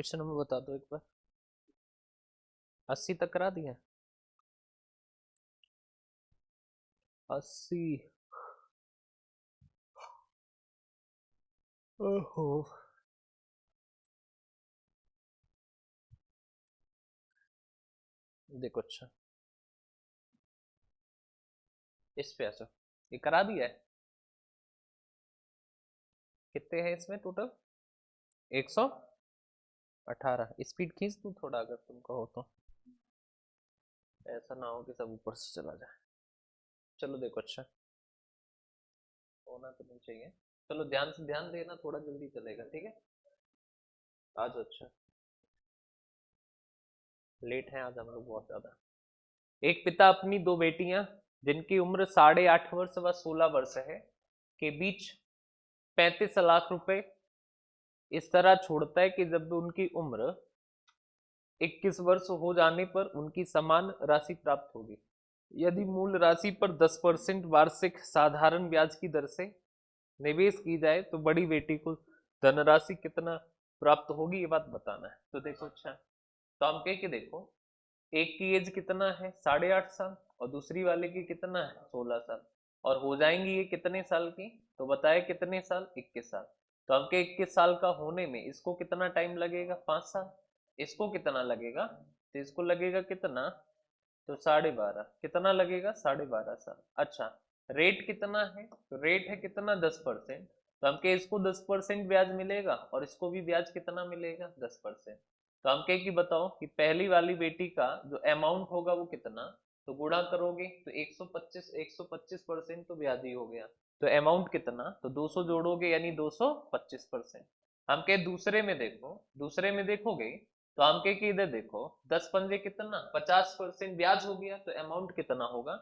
Question number बता दो एक बार। 80 तक करा दिया। 80। ओहो। देखो अच्छा, इस पे आ जाओ। ये करा दिया है। कितने हैं इसमें टोटल? 118। स्पीड खींच दूं थोड़ा अगर तुम कहो तो। ऐसा ना हो कि सब ऊपर से चला जाए। चलो देखो अच्छा, होना तो नहीं चाहिए। चलो ध्यान से ध्यान देना, थोड़ा जल्दी चलेगा, ठीक है। आज अच्छा, लेट है आज हम लोग बहुत ज्यादा। एक पिता अपनी दो बेटियां जिनकी उम्र 8.5 वर्ष व 16 वर्ष है के बीच 35 लाख रुपए इस तरह छोड़ता है कि जब उनकी उम्र 21 वर्ष हो जाने पर उनकी समान राशि प्राप्त होगी। यदि मूल राशि पर 10% वार्षिक साधारण ब्याज की दर से निवेश की जाए तो बड़ी बेटी को धनराशि कितना प्राप्त होगी, ये बात बताना है। तो देखो अच्छा, तो हम कह के देखो, एक की एज कितना है 8.5 साल और दूसरी वाले की कितना है 16 साल, और हो जाएंगी ये कितने साल की? तो बताए कितने साल? 21 साल। तो हम के 21 साल का होने में इसको कितना टाइम लगेगा? 5 साल। इसको कितना लगेगा? तो इसको लगेगा कितना? तो 12.5। कितना लगेगा? 12.5 साल। अच्छा, रेट कितना है? तो रेट है कितना? 10%। तो हम के इसको 10% ब्याज मिलेगा और इसको भी ब्याज कितना मिलेगा? 10%। तो हम कहे कि बताओ कि पहली वाली बेटी का जो अमाउंट होगा वो कितना? तो गुणा करोगे तो 125% तो ब्याज ही हो गया। तो अमाउंट कितना? तो 200 जोड़ोगे यानी 225%। हम कहे दूसरे में देखो, दूसरे में देखोगे तो हम कहे कि इधर देखो, 10 पंजे कितना? 50% ब्याज हो गया। तो अमाउंट कितना होगा?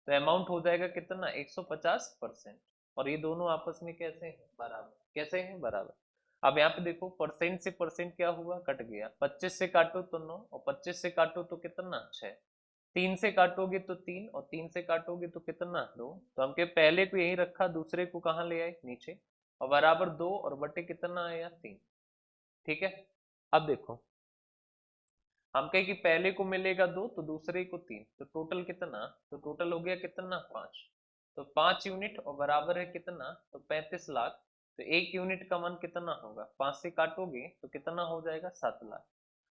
तो अमाउंट हो जाएगा कितना? 150%। और ये दोनों आपस में कैसे हैं? बराबर। कैसे हैं? बराबर। अब यहाँ पे देखो, परसेंट से परसेंट क्या हुआ? कट गया। 25 से काटो तो 9, और 25 से काटो तो कितना? 6। 3 से काटोगे तो 3, और 3 से काटोगे तो कितना? 2। तो हम के पहले को यही रखा, दूसरे को कहाँ ले आए? नीचे। और बराबर 2 और बटे कितना आया? 3। ठीक है। अब देखो, हम कहे कि पहले को मिलेगा 2 तो दूसरे को 3, तो टोटल कितना? तो टोटल हो गया कितना? 5। तो 5 यूनिट और बराबर है कितना? तो 35 लाख। तो 1 यूनिट का मान कितना होगा? 5 से काटोगे तो कितना हो जाएगा? 7 लाख।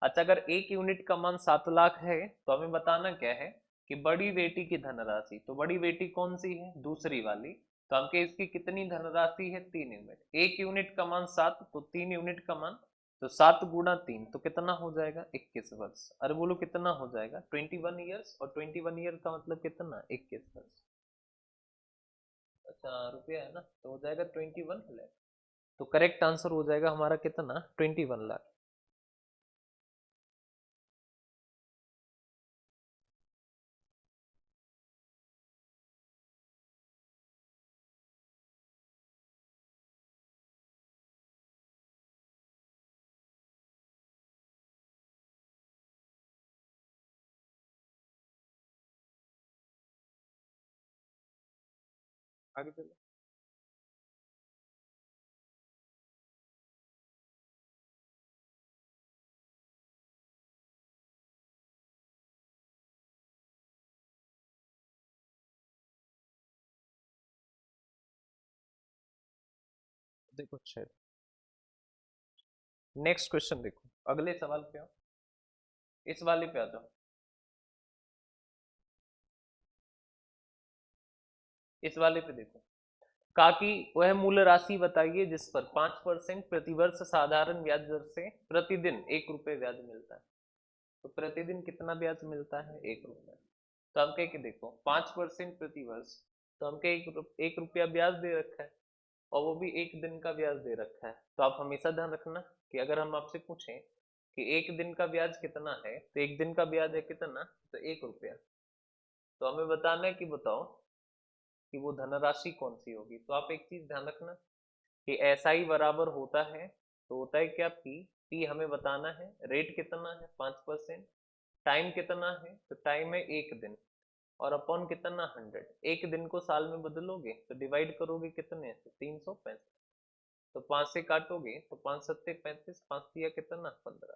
अच्छा, अगर 1 यूनिट का मान 7 लाख है तो हमें बताना क्या है? कि बड़ी बेटी की धनराशि। तो बड़ी बेटी कौन सी है? दूसरी वाली। तो हम कहे इसकी कितनी धनराशि है? 3 यूनिट। 1 यूनिट का मान 7, तो 3 यूनिट का मान, तो 7 गुणा 3 तो कितना हो जाएगा? 21 वर्ष। अरे बोलो कितना हो जाएगा? 21 ईयर्स। और 21 ईयर का मतलब कितना? 21 वर्ष। अच्छा, रुपया है ना, तो हो जाएगा 21 लाख। तो करेक्ट आंसर हो जाएगा हमारा कितना? 21 लाख। आगे चलो। देखो अच्छा, नेक्स्ट क्वेश्चन देखो, अगले सवाल पे आओ। इस वाले पे आ जाओ। इस वाले पे देखो, काकी वह मूल राशि बताइए जिस पर 5% प्रतिवर्ष साधारण ब्याज दर से प्रतिदिन 1 रुपये ब्याज मिलता है। तो प्रतिदिन कितना ब्याज मिलता है? 1 रुपया। तो हम कह के देखो, 5% प्रतिवर्ष। तो हम कह 1 रुपया ब्याज दे रखा है, और वो भी 1 दिन का ब्याज दे रखा है। तो आप हमेशा ध्यान रखना कि अगर हम आपसे पूछें कि 1 दिन का ब्याज कितना है, तो 1 दिन का ब्याज है कितना? तो 1 रुपया। तो हमें बताना है कि बताओ कि वो धनराशि कौन सी होगी। तो आप एक चीज ध्यान रखना कि ऐसा ही बराबर होता है, तो होता है क्या? पी। पी हमें बताना है, रेट कितना है? 5%। टाइम कितना है? तो टाइम है 1 दिन। और अपॉन कितना? 100। 1 दिन को साल में बदलोगे तो डिवाइड करोगे कितने से? 365। तो 5 से काटोगे तो 5 सत्ते 35, 5 दिया कितना 15।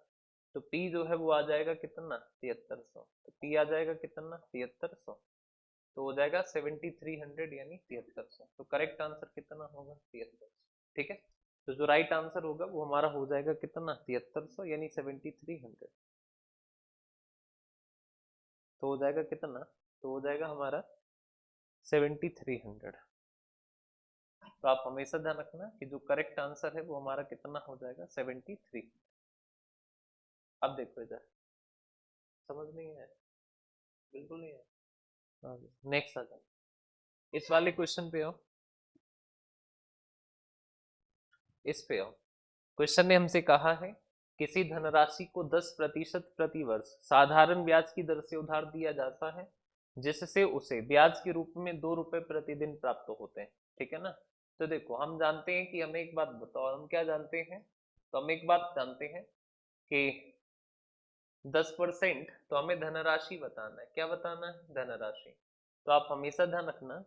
तो P जो है वो आ जाएगा कितना 7300। तो P आ जाएगा कितना 7300। तो हो जाएगा 7300 यानी 7300। तो करेक्ट आंसर कितना होगा 7300। ठीक है, तो जो राइट आंसर होगा वो हमारा हो जाएगा कितना 7300 यानी 7300। तो हो जाएगा कितना, तो हो जाएगा हमारा 7300। तो आप हमेशा ध्यान रखना कि जो करेक्ट आंसर है वो हमारा कितना हो जाएगा 73। अब देखो इधर, समझ नहीं है, बिल्कुल नहीं है। नेक्स्ट आ जाओ, इस वाले क्वेश्चन पे आओ, इस पे आओ। क्वेश्चन ने हमसे कहा है किसी धनराशि को 10% प्रति वर्ष साधारण ब्याज की दर से उधार दिया जाता है जिससे उसे ब्याज के रूप में 2 रुपए प्रतिदिन प्राप्त होते हैं। ठीक है ना। तो देखो हम जानते हैं कि, हमें एक बात बताओ, हम क्या जानते हैं, तो हम एक बात जानते हैं कि 10% तो हमें धनराशि बताना है। क्या बताना है, धनराशि। तो आप हमेशा ध्यान रखना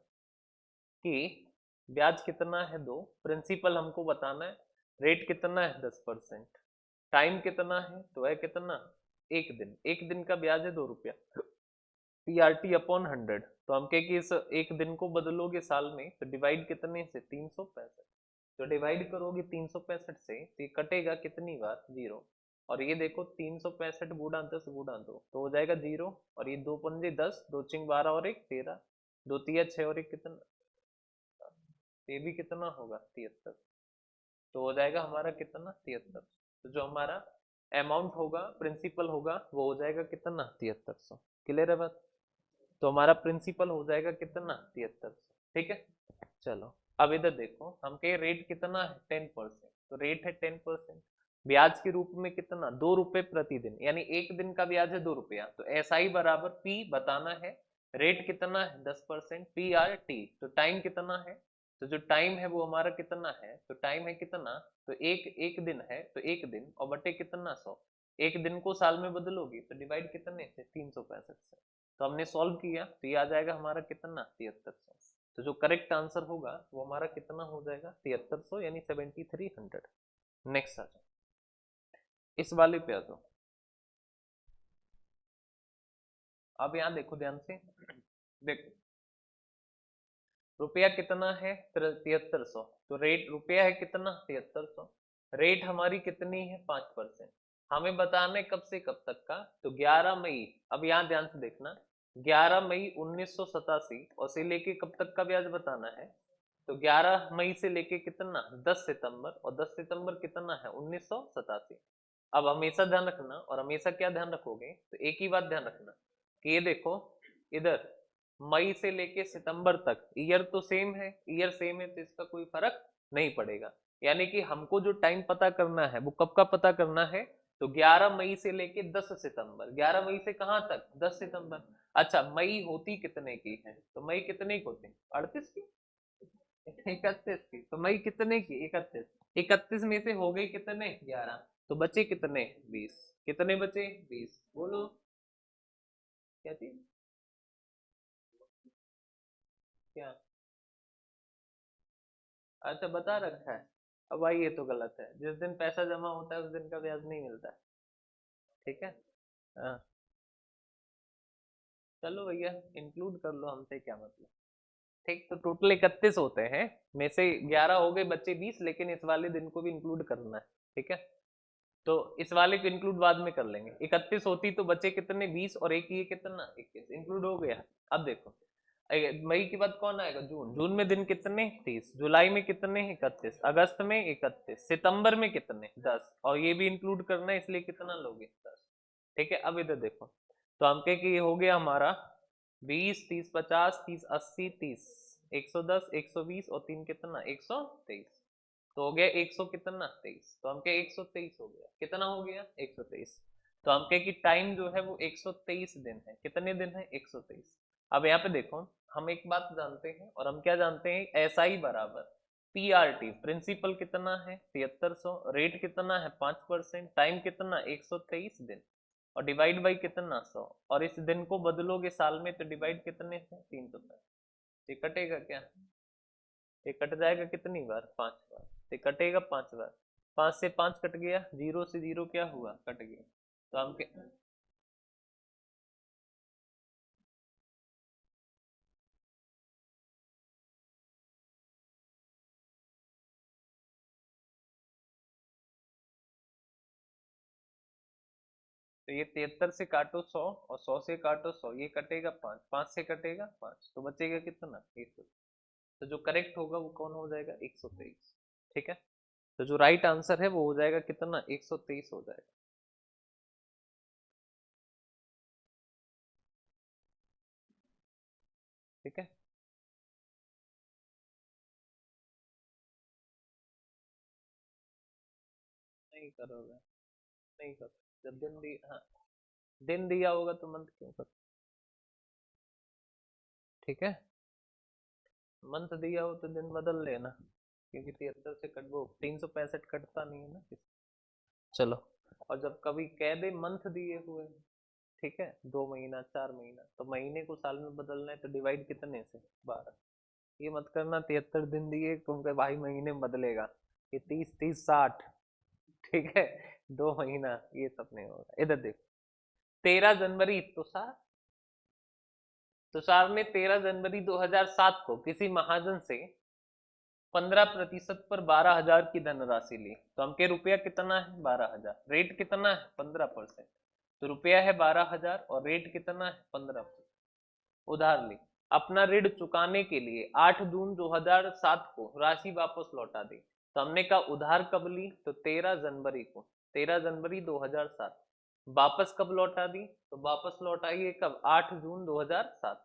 कि ब्याज कितना है 2, प्रिंसिपल हमको बताना है, रेट कितना है 10%, टाइम कितना है तो है कितना 1 दिन, 1 दिन का ब्याज है 2 रुपया, PRT अपॉन 100। तो हम कहे कि इस 1 दिन को बदलोगे साल में तो डिवाइड कितने से 365। तो डिवाइड करोगे 365 से तो ये कटेगा कितनी बार 0। और ये देखो 365 गुणा 10 गुणा 2 तो हो जाएगा 0। और ये 2 पंजे 10, 2 चिंग 12 और 1 13, 2 तिया 6 और 1 कितना, ये भी कितना होगा 73। तो हो जाएगा हमारा कितना 73। तो जो हमारा अमाउंट होगा, प्रिंसिपल होगा, वो हो जाएगा कितना 7300। क्लियर है बात। तो हमारा प्रिंसिपल हो जाएगा कितना 7300। ठीक है, चलो अब इधर देखो, हम कहे रेट कितना है 10%। तो रेट है 10%, ब्याज के रूप में कितना 2 रुपए प्रतिदिन, यानी 1 दिन का ब्याज है 2 रुपया। तो SI बराबर P बताना है, रेट कितना है 10%, PRT। तो टाइम कितना है, तो जो टाइम है वो हमारा कितना है, तो टाइम है कितना, तो एक दिन है तो 1 दिन और बटे कितना 100। 1 दिन को साल में बदलोगी तो डिवाइड कितने से 365 से। तो हमने सॉल्व किया तो ये आ जाएगा हमारा कितना 7300। तो जो करेक्ट आंसर होगा वो हमारा कितना हो जाएगा 7300 यानी 7300। नेक्स्ट आ जाओ, इस वाले पे आ जाओ। अब यहाँ देखो ध्यान से, देखो रुपया कितना है 7300। तो रेट रुपया है कितना 7300, रेट हमारी कितनी है 5%। हमें बताना है कब से कब तक का, तो 11 मई। अब यहाँ ध्यान से देखना, 11 मई 1987 और से लेके कब तक का ब्याज बताना है, तो 11 मई से लेके कितना 10 सितंबर, और 10 सितंबर कितना है 1987। अब हमेशा ध्यान रखना, और हमेशा क्या ध्यान रखोगे, तो एक ही बात ध्यान रखना कि ये देखो इधर मई से लेके सितंबर तक ईयर तो सेम है, ईयर सेम है तो इसका कोई फर्क नहीं पड़ेगा। यानी कि हमको जो टाइम पता करना है वो कब का पता करना है, तो 11 मई से लेके 10 सितंबर। 11 मई से कहां तक 10 सितंबर। अच्छा मई होती कितने की है, तो मई कितने की होती है 38 की, 31 की। तो मई कितने की 31, 31 में से हो गई कितने 11, तो बचे कितने 20। कितने बचे 20, बोलो क्या चीज, क्या, अच्छा बता रखा है। अब भाई ये तो गलत है, जिस दिन पैसा जमा होता है उस दिन का ब्याज नहीं मिलता है। ठीक है, हाँ चलो भैया इंक्लूड कर लो, हमसे क्या मतलब। ठीक, तो टोटल 31 होते हैं, में से 11 हो गए, बच्चे 20, लेकिन इस वाले दिन को भी इंक्लूड करना है। ठीक है, तो इस वाले को इंक्लूड बाद में कर लेंगे। 31 होती तो बचे कितने 20, और एक ये कितना 21, इंक्लूड हो गया। अब देखो मई के बाद कौन आएगा जून, जून में दिन कितने 30, जुलाई में कितने 31, अगस्त में 31, सितंबर में कितने 10, और ये भी इंक्लूड करना है इसलिए कितना लोगे 10। ठीक है, अब इधर देखो, तो हम कहे कि ये हो गया हमारा 20 30 50 30 80 30 110 120 और 3 कितना 123। तो हो गया 100 कितना 23। तो हम कहे 123 हो गया, कितना हो गया 123। तो हम कहे कि टाइम जो है वो 123 दिन है। कितने दिन है 123। अब यहाँ पे देखो, हम एक बात जानते हैं, और हम क्या जानते हैं, SI बराबर PRT, प्रिंसिपल कितना है 7300, रेट कितना है 5%, टाइम कितना 123 दिन, और डिवाइड बाई कितना 100। और इस दिन को बदलोगे साल में तो डिवाइड कितने से 365। ये कटेगा क्या, ये कट जाएगा कितनी बार 5 बार। तो कटेगा 5 बार, 5 से 5 कट गया, 0 से 0 क्या हुआ, कट गया। तो हम तो ये 73 से काटो 100 और 100 से काटो 100, ये कटेगा 5, 5 से कटेगा 5, तो बचेगा कितना, 100। तो जो करेक्ट होगा वो कौन हो जाएगा, 123। ठीक है, तो जो राइट आंसर है वो हो जाएगा कितना, 123 हो जाएगा। ठीक है, नहीं करोगे, नहीं कर, जब दिन दिया, हाँ दिन दिया होगा तो मंथ क्यों कर। ठीक है, मंथ दिया हो तो दिन बदल लेना, क्योंकि 73 से कट, वो 365 कटता नहीं है ना चलो, और जब कभी कह दे मंथ दिए हुए, ठीक है, 2 महीना 4 महीना, तो महीने को साल में बदलना है तो डिवाइड कितने से, 12। ये मत करना 73 दिन दिए तुमके भाई महीने में बदलेगा, ये 30 30 60, ठीक है, 2 महीना, ये सब नहीं होगा। इधर देखो, 13 जनवरी, तुषार ने 13 जनवरी 2007 को किसी महाजन से 15% पर 12,000 की धनराशि ली, तो हमके रुपया कितना है, 12,000, रेट कितना है, 15%, तो रुपया है 12,000 और रेट कितना है, 15%। उधार ली, अपना ऋण चुकाने के लिए 8 जून 2007 को राशि वापस लौटा दी। तो हमने कहा उधार कब ली, तो 13 जनवरी को, 13 जनवरी 2007। वापस कब लौटा दी, तो वापस लौटाई है कब, 8 जून 2007।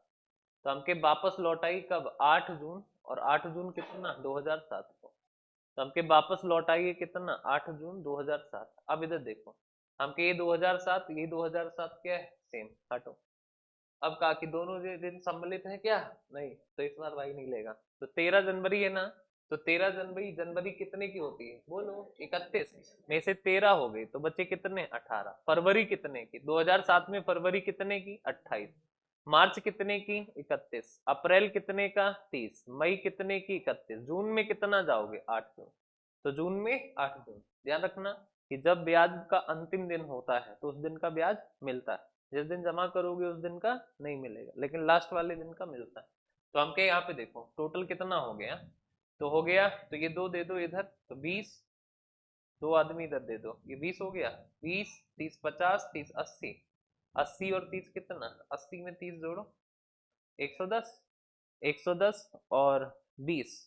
तो हमके वापस लौटाई कब, 8 जून, और 8 जून कितना, 2007 को। तो हमके वापस लौटाइए कितना, 8 जून 2007। अब इधर देखो, हमके ये 2007, ये 2007 क्या है, सेम, हटो। अब कहा कि दोनों दिन सम्मिलित है क्या, नहीं, तो इस बार भाई नहीं लेगा। तो 13 जनवरी है ना, तो 13 जनवरी, जनवरी कितने की होती है, बोलो, 31 में से 13 हो गई, तो बच्चे कितने, 18। फरवरी कितने की, 2007 में फरवरी कितने की, 28। मार्च कितने की, 31। अप्रैल कितने का, 30। मई कितने की, 31। जून में कितना जाओगे, 8 जून। तो जून में 8 जून। ध्यान रखना कि जब ब्याज का अंतिम दिन होता है तो उस दिन का ब्याज मिलता है, जिस दिन जमा करोगे उस दिन का नहीं मिलेगा, लेकिन लास्ट वाले दिन का मिलता है। तो हम क्या, यहाँ पे देखो टोटल कितना हो गया, तो हो गया, तो ये 2 दे दो इधर, तो 20, 2 आदमी इधर दे दो, ये 20 हो गया, 20, 30 50, 30 80, 80 और 30 कितना, 80 में 30 जोड़ो, 110, 110 और 20,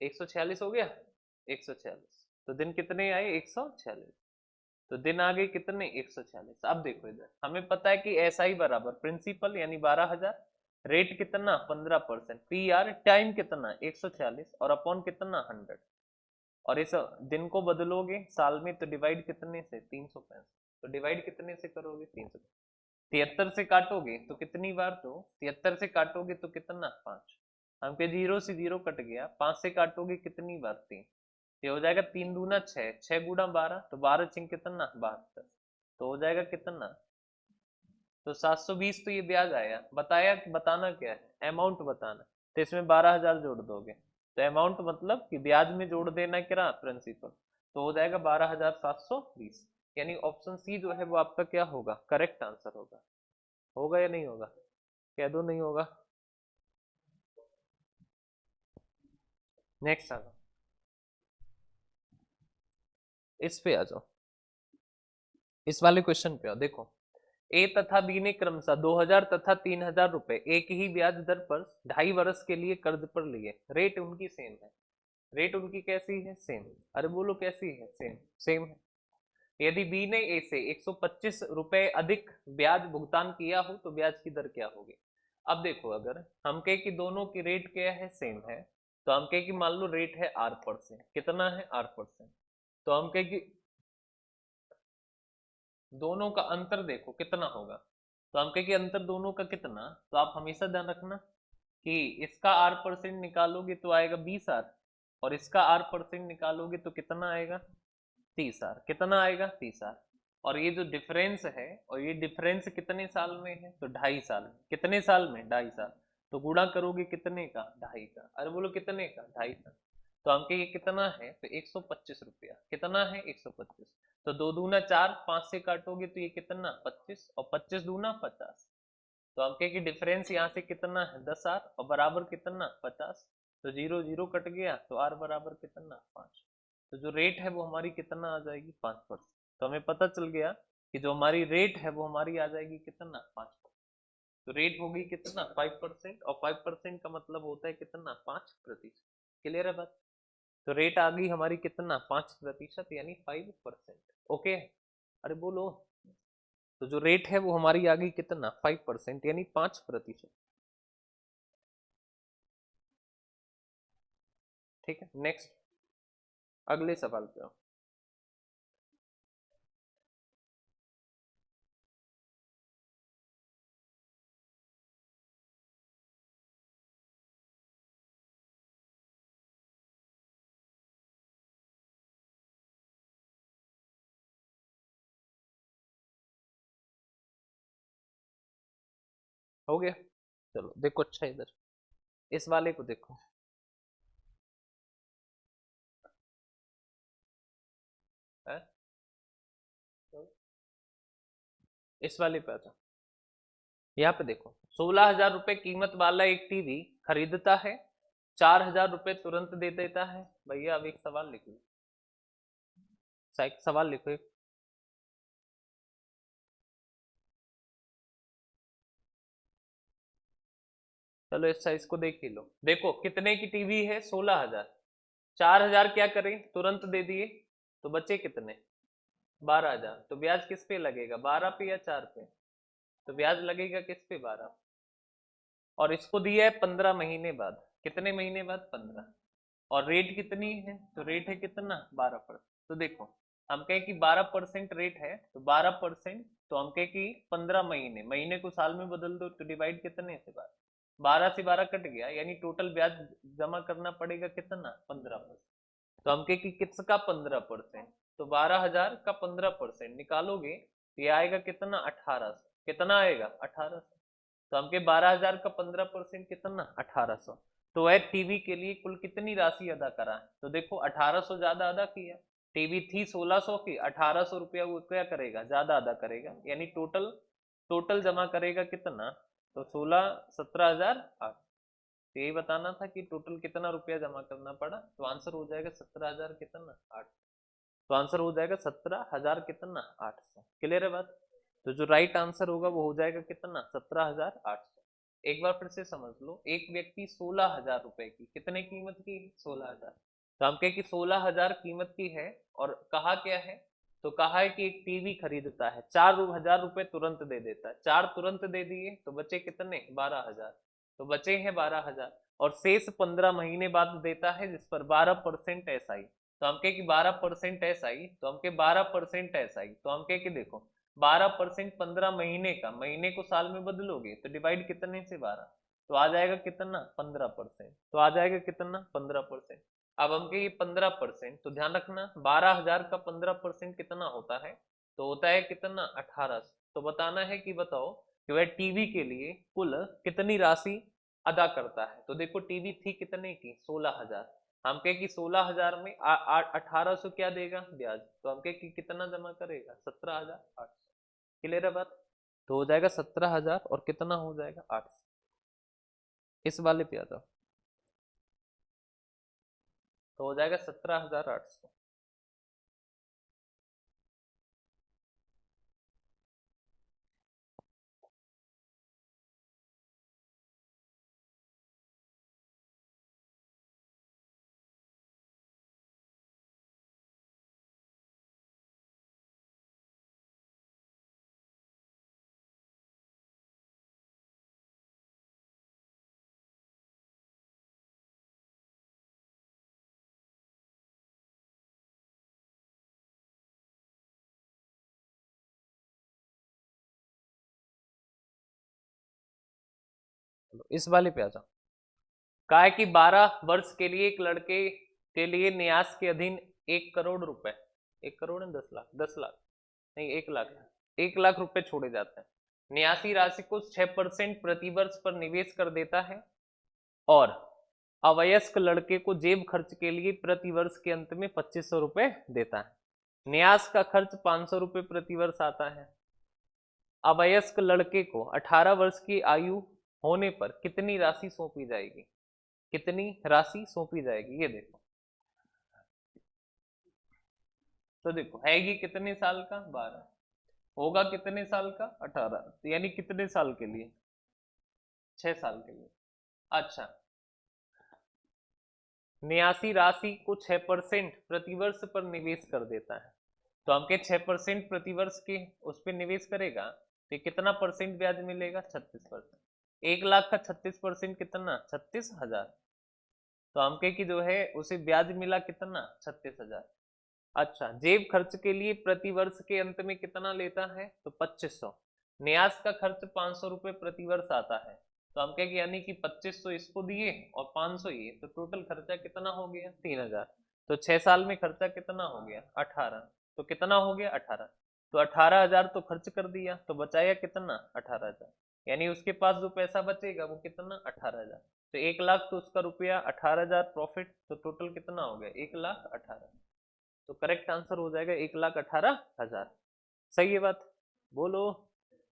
146 हो गया, 146। तो दिन कितने आए, 146। तो दिन आ गए कितने, 146। अब देखो इधर, हमें पता है कि एस आई बराबर प्रिंसिपल यानी 12,000, रेट कितना, 15%, पी आर टाइम कितना, 146, और अपॉन कितना, 100। और इस दिन को बदलोगे साल में तो डिवाइड कितने से, 365। तो डिवाइड कितने से करोगे, 300। 73 से काटोगे तो कितनी बार, तो 73 से काटोगे तो कितना, 5। हमके 0 से 0 कट गया, 5 से काटोगे कितनी बार, 3। ये हो जाएगा 3 दूना 6, 6 गुना 12, तो 12 चिंग कितना, 72। तो हो जाएगा कितना, तो 720। तो ये ब्याज आया, बताया, बताना क्या है, अमाउंट बताना। तो इसमें 12,000 जोड़ दोगे, तो अमाउंट मतलब कि ब्याज में जोड़ देना क्या, प्रिंसिपल। तो हो जाएगा 12,720। यानी ऑप्शन सी जो है वो आपका क्या होगा, करेक्ट आंसर होगा। होगा या नहीं होगा, कह दो नहीं होगा। नेक्स्ट आ जाओ, इस पे आ जाओ, इस वाले क्वेश्चन पे आओ। देखो, ए तथा बी ने क्रमशः 2,000 तथा 3,000 रुपए एक ही ब्याज दर पर 2.5 वर्ष के लिए कर्ज पर लिए, रेट उनकी सेम है। रेट उनकी कैसी है, सेम। अरे बोलो कैसी है, सेम, सेम है। यदि बी ने ए से 125 रुपए अधिक ब्याज भुगतान किया हो तो ब्याज की दर क्या होगी। अब देखो, अगर हम कहे कि दोनों की रेट क्या है, सेम है, तो हम कहे कि मान लो रेट है R%, कितना है, R%। तो हम कहे कि दोनों का अंतर देखो कितना होगा, तो हम कहे कि अंतर दोनों का कितना, तो आप हमेशा ध्यान रखना कि इसका R% निकालोगे तो आएगा 20R, और इसका R% निकालोगे तो कितना आएगा, 30R। कितना आएगा, 30R। और ये जो डिफरेंस है, और ये डिफरेंस कितने साल में है, तो 2.5 साल में। कितने साल में, 2.5 साल। तो गुणा करोगे कितने का, 2.5 का। अरे बोलो कितने का, 2.5 का। तो हमके ये कितना है, तो 125 रुपया, कितना है 125। तो 2 दूना 4, 5 से काटोगे तो ये कितना 25, और 25 दूना 50। तो हमके की डिफरेंस यहाँ से कितना है 10 आर, और बराबर कितना 50। तो 0 0 कट गया, तो आर बराबर कितना 5। तो जो रेट है वो हमारी कितना आ जाएगी 5%। तो हमें पता चल गया कि जो हमारी रेट है वो हमारी आ जाएगी कितना 5%। तो रेट होगी कितना 5%, और 5% का मतलब होता है कितना 5%। क्लियर है बात। तो रेट आ गई हमारी कितना 5%, यानी 5%। ओके, अरे बोलो। तो जो रेट है वो हमारी आ गई कितना 5%, यानी 5%। ठीक है, नेक्स्ट अगले सवाल पे आओ। हो गया, चलो देखो, अच्छा इधर इस वाले को देखो। है? इस वाले पे आता, यहाँ पे देखो, 16,000 रुपए कीमत वाला एक टीवी खरीदता है, 4,000 रुपए तुरंत दे देता है। भैया अब एक सवाल लिखो, एक सवाल लिखो एक। चलो इस साइज को देख ही लो। देखो कितने की टीवी है 16,000, 4,000 क्या करें तुरंत दे दिए, तो बचे कितने 12,000। तो ब्याज किस पे लगेगा 12 पे या 4 पे, तो ब्याज लगेगा किस पे 12। और इसको दिया है 15 महीने बाद, कितने महीने बाद 15। और रेट कितनी है, तो रेट है कितना 12%। तो देखो हम कहें कि 12% रेट है, तो 12%, तो हम कहें कि 15 महीने, महीने को साल में बदल दो, तो डिवाइड कितने से 12, 12 से 12 कट गया, यानी टोटल ब्याज जमा करना पड़ेगा कितना 15%। तो हम कहें कि किसका 15%, तो 12,000 का 15% निकालोगे तो ये आएगा कितना 1800। कितना आएगा 1800। तो हमके 12,000 का 15% कितना 1800। तो वह टीवी के लिए कुल कितनी राशि अदा करा है, तो देखो 1800 ज्यादा अदा किया। टीवी थी 1600 की, 1800 रुपया वो क्या करेगा ज्यादा अदा करेगा, यानी टोटल टोटल जमा करेगा कितना, तो 17,800। तो यही बताना था कि टोटल कितना रुपया जमा करना पड़ा। तो आंसर हो जाएगा 17,000 कितना 8। तो आंसर हो जाएगा 17,000 कितना 800। क्लियर है बात। तो जो राइट आंसर होगा वो हो जाएगा कितना 17,800। एक बार फिर से समझ लो, एक व्यक्ति 16,000 रुपए की, कितने कीमत की 16,000। तो हम कहें कि 16,000 कीमत की है, और कहा क्या है, तो कहा है कि एक टीवी खरीदता है, 4,000 रुपए तुरंत दे देता है, 4 तुरंत दे दिए, तो बचे कितने 12,000। तो बचे हैं 12,000, और शेष 15 महीने बाद देता है, जिस पर 12% एसआई। तो हम कहे कि 12% एसआई, तो हम कहे 12% एसआई, तो हम कहे कि देखो 12% 15 महीने का, महीने को साल में बदलोगे तो डिवाइड कितने से 12, तो आ जाएगा कितना 15%। तो आ जाएगा कितना 15%। अब हम कहे 15%, तो ध्यान रखना 12,000 का 15% कितना होता है, तो होता है कितना 1800। तो बताना है कि बताओ कि वह टीवी के लिए कुल कितनी राशि अदा करता है। तो देखो टीवी थी कितने की 16,000, हम कहे कि 16,000 में 1800 क्या देगा ब्याज, तो हम कहे कि कितना जमा करेगा 17,800। क्लियर है बात। तो हो जाएगा 17,000, और कितना हो जाएगा 800। इस वाले पे आता, तो हो जाएगा 17,800। चलो इस वाले पे आ जाओ। कहा है कि 12 वर्ष के लिए एक लड़के के लिए न्यास के अधीन 1 करोड़ रुपए, 1 करोड़ है 10 लाख, 10 लाख नहीं 1 लाख, 1 लाख रुपए छोड़े जाते हैं। न्यासी राशि को 6% प्रतिवर्ष पर निवेश कर देता है, और अवयस्क लड़के को जेब खर्च के लिए प्रति वर्ष के अंत में 2500 रुपए देता है। न्यास का खर्च 500 रुपए प्रति वर्ष आता है। अवयस्क लड़के को 18 वर्ष की आयु होने पर कितनी राशि सौंपी जाएगी? कितनी राशि सौंपी जाएगी ये देखो। तो देखो हैगी कितने साल का? 12। होगा कितने साल का? 18। यानी कितने साल के लिए? 6 साल के लिए। अच्छा, न्यासी राशि को 6% प्रतिवर्ष पर निवेश कर देता है। तो हम के 6% प्रतिवर्ष के उस पर निवेश करेगा तो कितना परसेंट ब्याज मिलेगा? 36%। 1 लाख का 36% कितना? 36,000। तो हम के कि जो है उसे ब्याज मिला कितना? 36,000। अच्छा, जेब खर्च के लिए प्रति वर्ष के अंत में कितना लेता है? तो 2500। न्यास का खर्च 500 रुपए प्रति वर्ष आता है। तो हम कहेंगे यानी कि 2500 इसको दिए और 500 ये, तो टोटल खर्चा कितना हो गया? 3000। तो 6 साल में खर्चा कितना हो गया? 18। तो कितना हो गया? 18। तो 18,000 तो खर्च कर दिया, तो बचाया कितना? 18,000। यानी उसके पास जो पैसा बचेगा वो कितना? 18,000। तो 1 लाख तो उसका रुपया 18,000 प्रॉफिट, तो टोटल कितना हो गया? 1,18,000। तो करेक्ट आंसर हो जाएगा 1,18,000। सही है बात? बोलो।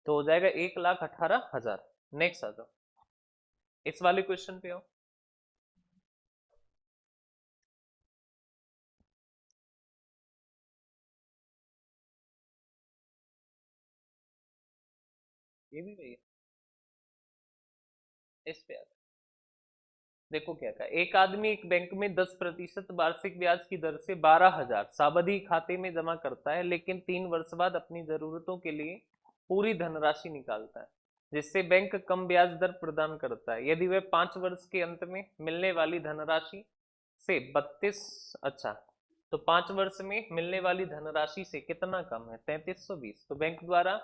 तो हो जाएगा 1,18,000। नेक्स्ट आ जाओ, इस वाले क्वेश्चन पे आओ। ये भी वही है, इस पे आता। देखो क्या कहा, एक आदमी एक बैंक में 10% वार्षिक ब्याज की दर से 12,000 सावधि खाते में जमा करता है, लेकिन 3 वर्ष बाद अपनी जरूरतों के लिए पूरी धनराशि निकालता है, जिससे बैंक कम ब्याज दर प्रदान करता है। यदि वह 5 वर्ष के अंत में मिलने वाली धनराशि से 32, अच्छा, तो 5 वर्ष में मिलने वाली धनराशि से कितना कम है? 3320। तो बैंक द्वारा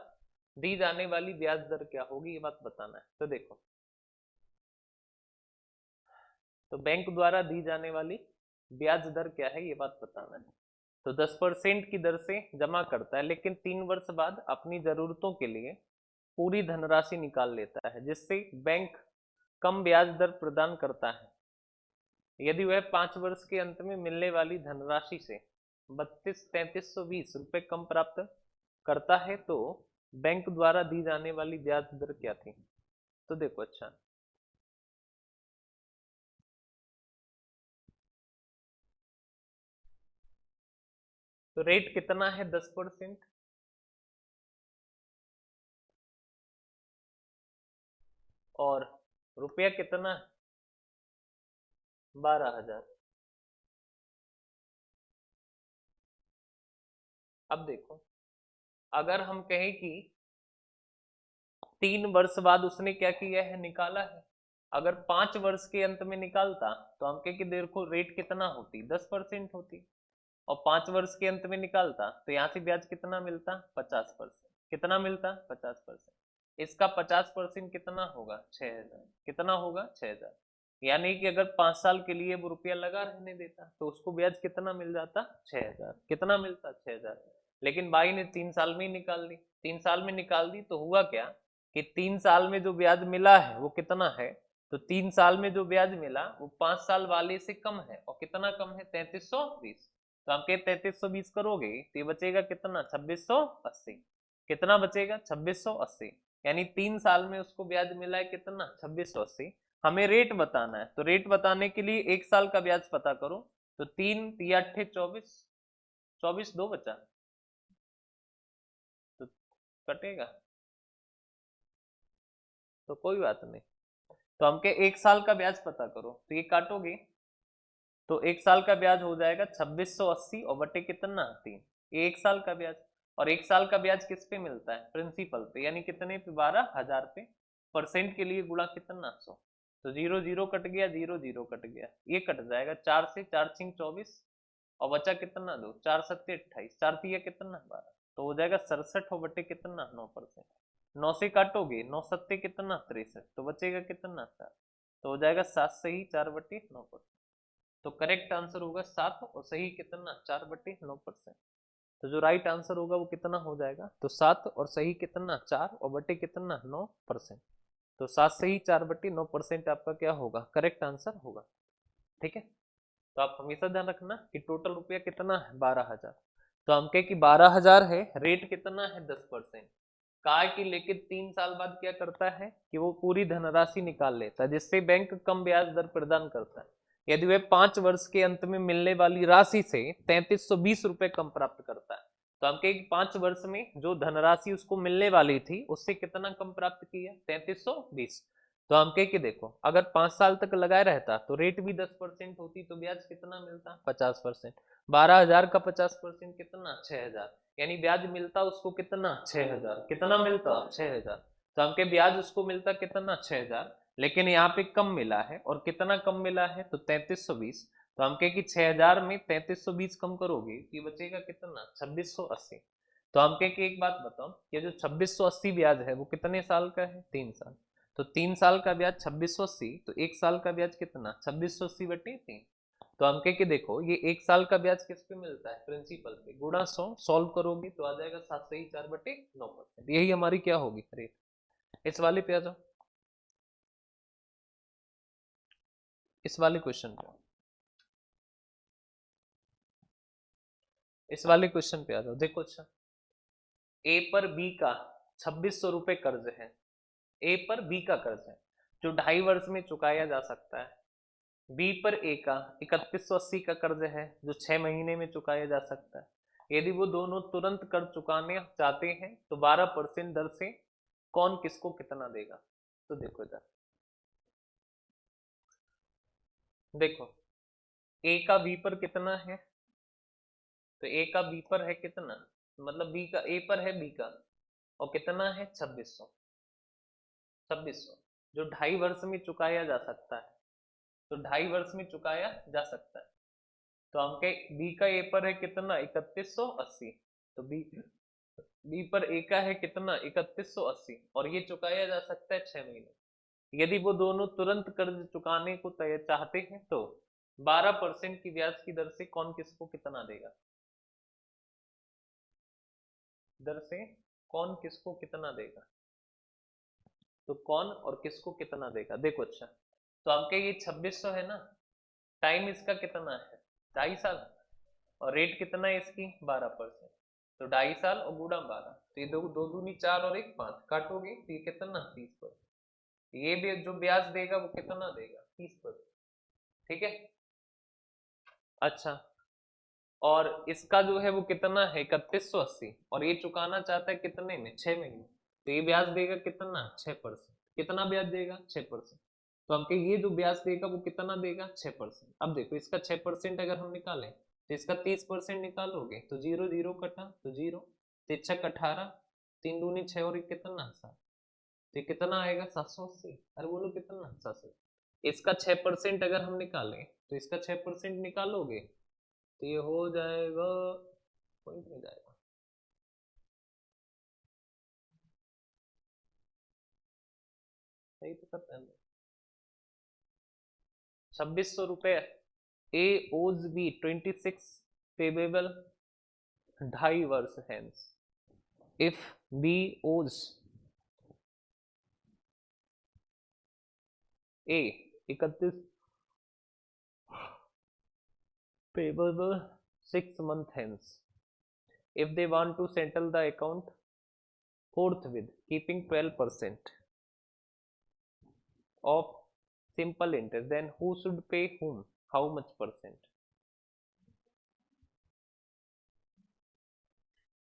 दी जाने वाली ब्याज दर क्या होगी, ये बात बताना है। तो देखो, तो बैंक द्वारा दी जाने वाली ब्याज दर क्या है ये बात बताना है। तो 10% की दर से जमा करता है, लेकिन 3 वर्ष बाद अपनी जरूरतों के लिए पूरी धनराशि निकाल लेता है, जिससे बैंक कम ब्याज दर प्रदान करता है। यदि वह 5 वर्ष के अंत में मिलने वाली धनराशि से 3320 रुपए कम प्राप्त करता है, तो बैंक द्वारा दी जाने वाली ब्याज दर क्या थी? तो देखो, अच्छा, तो रेट कितना है? 10%। और रुपया कितना? 12,000। अब देखो, अगर हम कहें कि 3 वर्ष बाद उसने क्या किया है? निकाला है। अगर 5 वर्ष के अंत में निकालता तो हम कहें कि देखो रेट कितना होती? 10% होती। और 5 वर्ष के अंत में निकालता तो यहाँ से ब्याज कितना मिलता? 50%। कितना मिलता? 50%। इसका 50% कितना होगा? 6,000। कितना होगा? 6,000। यानी कि अगर 5 साल के लिए वो रुपया लगा रहने देता तो उसको ब्याज कितना मिल जाता? 6,000। कितना मिलता? 6,000। लेकिन भाई ने 3 साल में ही निकाल दी। 3 साल में निकाल दी तो हुआ क्या कि 3 साल में जो ब्याज मिला है वो कितना है? तो 3 साल में जो ब्याज मिला वो 5 साल वाले से कम है। और कितना कम है? 3320। तो आप 3320 करोगे तो ये बचेगा कितना? 2680। कितना बचेगा? 2680। यानी 3 साल में उसको ब्याज मिला है कितना? 2680। हमें रेट बताना है, तो रेट बताने के लिए 1 साल का ब्याज पता करो। तो 3 तिया 8 24, 24 दो बचा, तो कटेगा, तो कोई बात नहीं। तो हमके 1 साल का ब्याज पता करो, तो ये काटोगे तो 1 साल का ब्याज हो जाएगा 2680 और बटे कितना? 3। ये 1 साल का ब्याज। और 1 साल का ब्याज किस पे मिलता है? प्रिंसिपल पे, यानी कितने पे? 12,000 पे। परसेंट के लिए गुणा कितना? 100। तो 0 0 कट गया, 0 0 कट गया, ये कट जाएगा। 4 से 4 6 24 और बचा कितना? 2। 4 7 28, 4 3 कितना? 12। तो हो जाएगा 67 और बटे कितना? 9%। 9 से काटोगे, 9 7 कितना? 63। तो बचेगा कितना? 4। तो हो जाएगा 7 से ही 4/9%। तो करेक्ट आंसर होगा 7 और सही कितना? 4/9%। तो जो राइट आंसर होगा वो कितना हो जाएगा? तो 7 और सही कितना? 4 और बटे कितना? 9%। तो 7 से ही 4/9% आपका क्या होगा? करेक्ट आंसर होगा। ठीक है, तो आप हमेशा ध्यान रखना कि टोटल रुपया कितना है 12,000। तो हम कहे कि 12,000 है, रेट कितना है 10%। कहा कि लेकिन 3 साल बाद क्या करता है कि वो पूरी धनराशि निकाल लेता है, जिससे बैंक कम ब्याज दर प्रदान करता है। यदि वह 5 वर्ष के अंत में मिलने वाली राशि से 3320 रुपए कम प्राप्त करता है, तो हम कहे कि 5 वर्ष में जो धनराशि उसको मिलने वाली थी उससे कितना कम प्राप्त किया, 3320। तो हम कहे कि देखो अगर 5 साल तक लगाए रहता तो रेट भी 10% होती, तो ब्याज कितना मिलता 50%। 12,000 का 50% कितना 6,000, यानी ब्याज मिलता उसको कितना 6,000, कितना मिलता 6,000। तो हम कहे ब्याज उसको मिलता कितना 6,000, लेकिन यहाँ पे कम मिला है, और कितना कम मिला है तो 3320। तो हम कहे कि 6,000 में 3320 कम करोगे ये बचेगा कितना 2680। तो हम कहे कि एक बात बताओ, ये जो 2680 ब्याज है वो कितने साल का है, 3 साल। तो 3 साल का ब्याज 2680, तो 1 साल का ब्याज कितना 2680/3। तो हम कहे कि देखो ये 1 साल का ब्याज किस पे मिलता है, प्रिंसिपल पे, गुणा 100, सॉल्व करोगे तो आ जाएगा 7 से ही 4/9%। यही हमारी क्या होगी रेट। इस वाले पे आ जाओ, इस वाले क्वेश्चन पे, इस वाले क्वेश्चन पे आ जाओ। देखो अच्छा, ए पर बी का 2600 रुपए कर्ज है, ए पर बी का कर्ज है जो 2.5 वर्ष में चुकाया जा सकता है। बी पर ए का 3180 का कर्ज है जो 6 महीने में चुकाया जा सकता है। यदि वो दोनों तुरंत कर्ज चुकाने चाहते हैं तो 12% दर से कौन किसको कितना देगा। तो देखो इधर, देखो ए का बी पर कितना है, तो ए का बी पर है कितना, मतलब बी का ए पर है बी का, और कितना है 2600, जो 2.5 वर्ष में चुकाया जा सकता है, तो 2.5 वर्ष में चुकाया जा सकता है। तो हम कहे बी का ए पर है कितना 3180, तो बी बी पर ए का है कितना 3180, और ये चुकाया जा सकता है 6 महीने। यदि वो दोनों तुरंत कर्ज चुकाने को चाहते हैं तो 12% की ब्याज की दर से कौन किसको कितना देगा, दर से कौन किसको कितना देगा। तो कौन और किसको कितना देगा, देखो अच्छा, तो आपके ये 2600 है ना, टाइम इसका कितना है 2.5 साल, और रेट कितना है इसकी 12%। तो 2.5 साल और गुणा 12, तो ये दो दो दूनी 4 और 1 5, काटोगे तो ये कितना 30%। ये भी जो ब्याज देगा वो कितना देगा 30%। ठीक है, अच्छा, और इसका जो है वो कितना है 3180, और ये चुकाना चाहता है कितने में 6 महीने, तो ये ब्याज देगा कितना 6%। कितना ब्याज देगा 6%। तो हम कहे ये जो ब्याज देगा वो कितना देगा 6%। अब देखो इसका 6% अगर हम निकालें तो इसका 30% निकालोगे तो 0 0 कटा तो 0, 3 6 18, 3 दूनी 6 और 1 कितना 7, तो ये कितना आएगा 780। अरे बोलो कितना 700। इसका 6% अगर हम निकालें तो इसका 6% निकालोगे तो ये हो जाएगा, पॉइंट में जाएगा, सही तो करते हैं 2600 रुपए। ए ओज बी 26 पेबेबल 2.5 वर्ष हेंस। इफ बी ओज ए 31 पेबेबल 6 month hence, if they want to settle the account forthwith keeping 12% of simple interest, then who should pay whom, how much percent।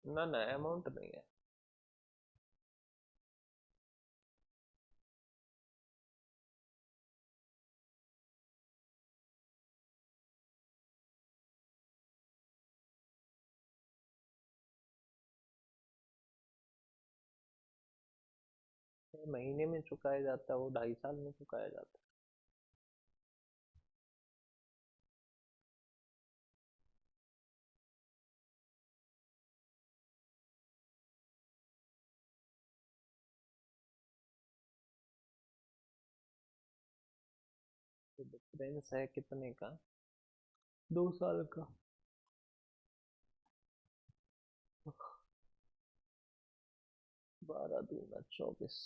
ना ना अमाउंट नहीं है, महीने में चुकाया जाता है वो 2.5 साल में चुकाया जाता है। तो डिफरेंस है कितने का, 2 साल का। 12 दूना 24,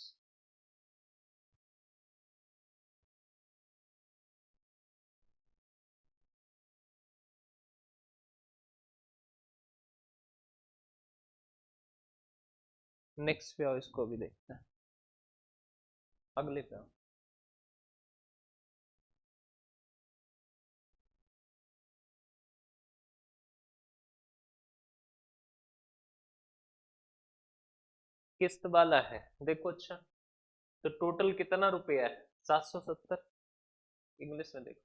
नेक्स्ट पे आओ, इसको भी देखते हैं, अगले पे आओ। किस्त वाला है, देखो। अच्छा, तो टोटल कितना रुपया है? 770। इंग्लिश में देखो।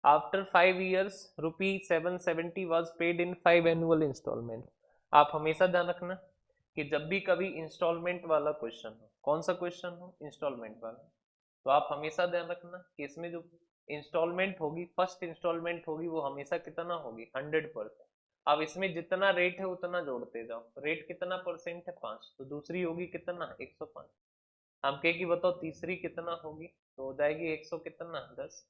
After 5 years ₹770 was paid in 5 annual installment. आप हमेशा ध्यान रखना कि जब भी कभी इंस्टॉलमेंट वाला क्वेश्चन हो, कौन सा क्वेश्चन हो, इंस्टॉलमेंट वाला, तो आप हमेशा ध्यान रखना कि इसमें जो इंस्टॉलमेंट होगी, फर्स्ट इंस्टॉलमेंट होगी, वो हमेशा कितना होगी? 100%। अब इसमें जितना रेट है उतना जोड़ते जाओ। रेट कितना परसेंट है? 5, तो दूसरी होगी कितना? 105। हम कहे कि बताओ तीसरी कितना होगी? तो हो जाएगी 100 कितना? 10।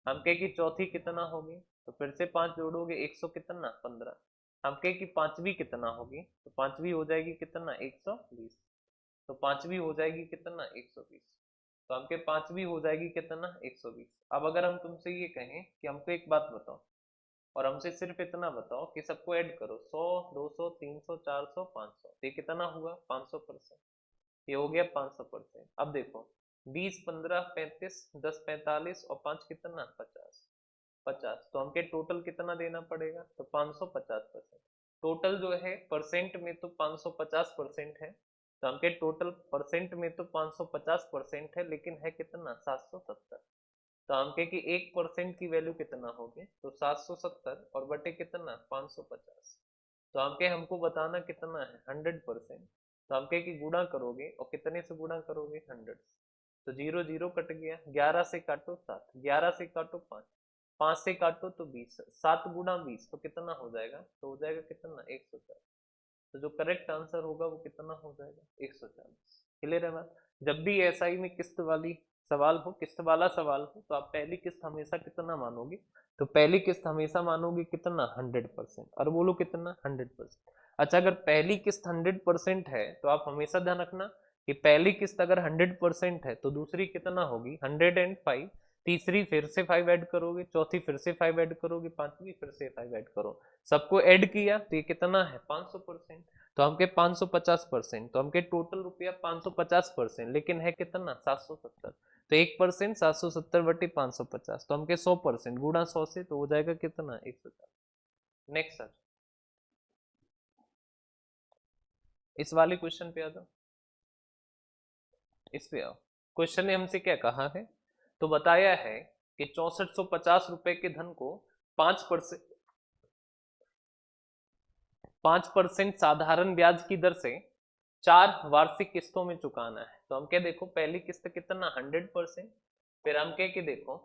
हम कहे कि चौथी कितना होगी? तो फिर से 5 जोड़ोगे, 100 कितना? 15। हम कहे कि पांचवी कितना होगी? तो पांचवी हो जाएगी कितना? 120। तो पांचवी हो जाएगी कितना? 120। तो हमके पांचवी हो जाएगी कितना? 120। अब अगर हम तुमसे ये कहें कि हमको एक बात बताओ, और हमसे सिर्फ इतना बताओ कि सबको ऐड करो, 100, 200, 300, 400, 500, ये कितना हुआ? 500%। ये हो गया 500%। अब देखो, 20, 15, 35, 10, 45 और 5 कितना? 50। 50, तो हमके टोटल कितना देना पड़ेगा? तो 550%। टोटल जो है परसेंट में तो 550% है, तो हमके टोटल परसेंट में तो 550% है, लेकिन है कितना? 770। तो हमके कि 1% की वैल्यू कितना होगी? तो 770 और बटे कितना? 550। तो हमके हमको बताना कितना है? 100%। तो हमके कि गुणा करोगे, और कितने से गुणा करोगे? 100 से। तो 0 0 कट गया, 11 से काटो 7, 11 से काटो 5, 5 से काटो तो 20, 7 गुणा 20 तो कितना हो जाएगा? तो हो जाएगा कितना? 140। तो जो करेक्ट आंसर होगा वो कितना हो जाएगा? 140। क्लियर है बात? जब भी एसआई में किस्त वाली सवाल हो, किस्त वाला सवाल हो, तो आप पहली किस्त हमेशा कितना मानोगे? तो पहली किस्त हमेशा मानोगे कितना? 100%। और बोलो कितना? 100%। अच्छा, अगर पहली किस्त 100% है तो आप हमेशा ध्यान रखना कि पहली किस्त अगर 100% है तो दूसरी कितना होगी? 105। तीसरी फिर से 5 ऐड करोगे, चौथी फिर से 5 ऐड करोगे, पांचवी फिर से 5 ऐड करो। सबको ऐड किया तो ये कितना है? 500%। तो हमके 550%, तो हमके टोटल रुपया 550%, लेकिन है कितना? 770। तो 1%, 770/550, तो हमके 100% गुणा 100 से, तो हो जाएगा कितना? 140। नेक्स्ट सर, इस वाले क्वेश्चन पे आ जाओ, इस पे आओ। क्वेश्चन ने हमसे क्या कहा है? तो बताया है कि 6450 रुपए के धन को 5% 5% साधारण ब्याज की दर से 4 वार्षिक किस्तों में चुकाना है। तो हम क्या देखो, पहली किस्त कितना? 100%। फिर हम क्या कि देखो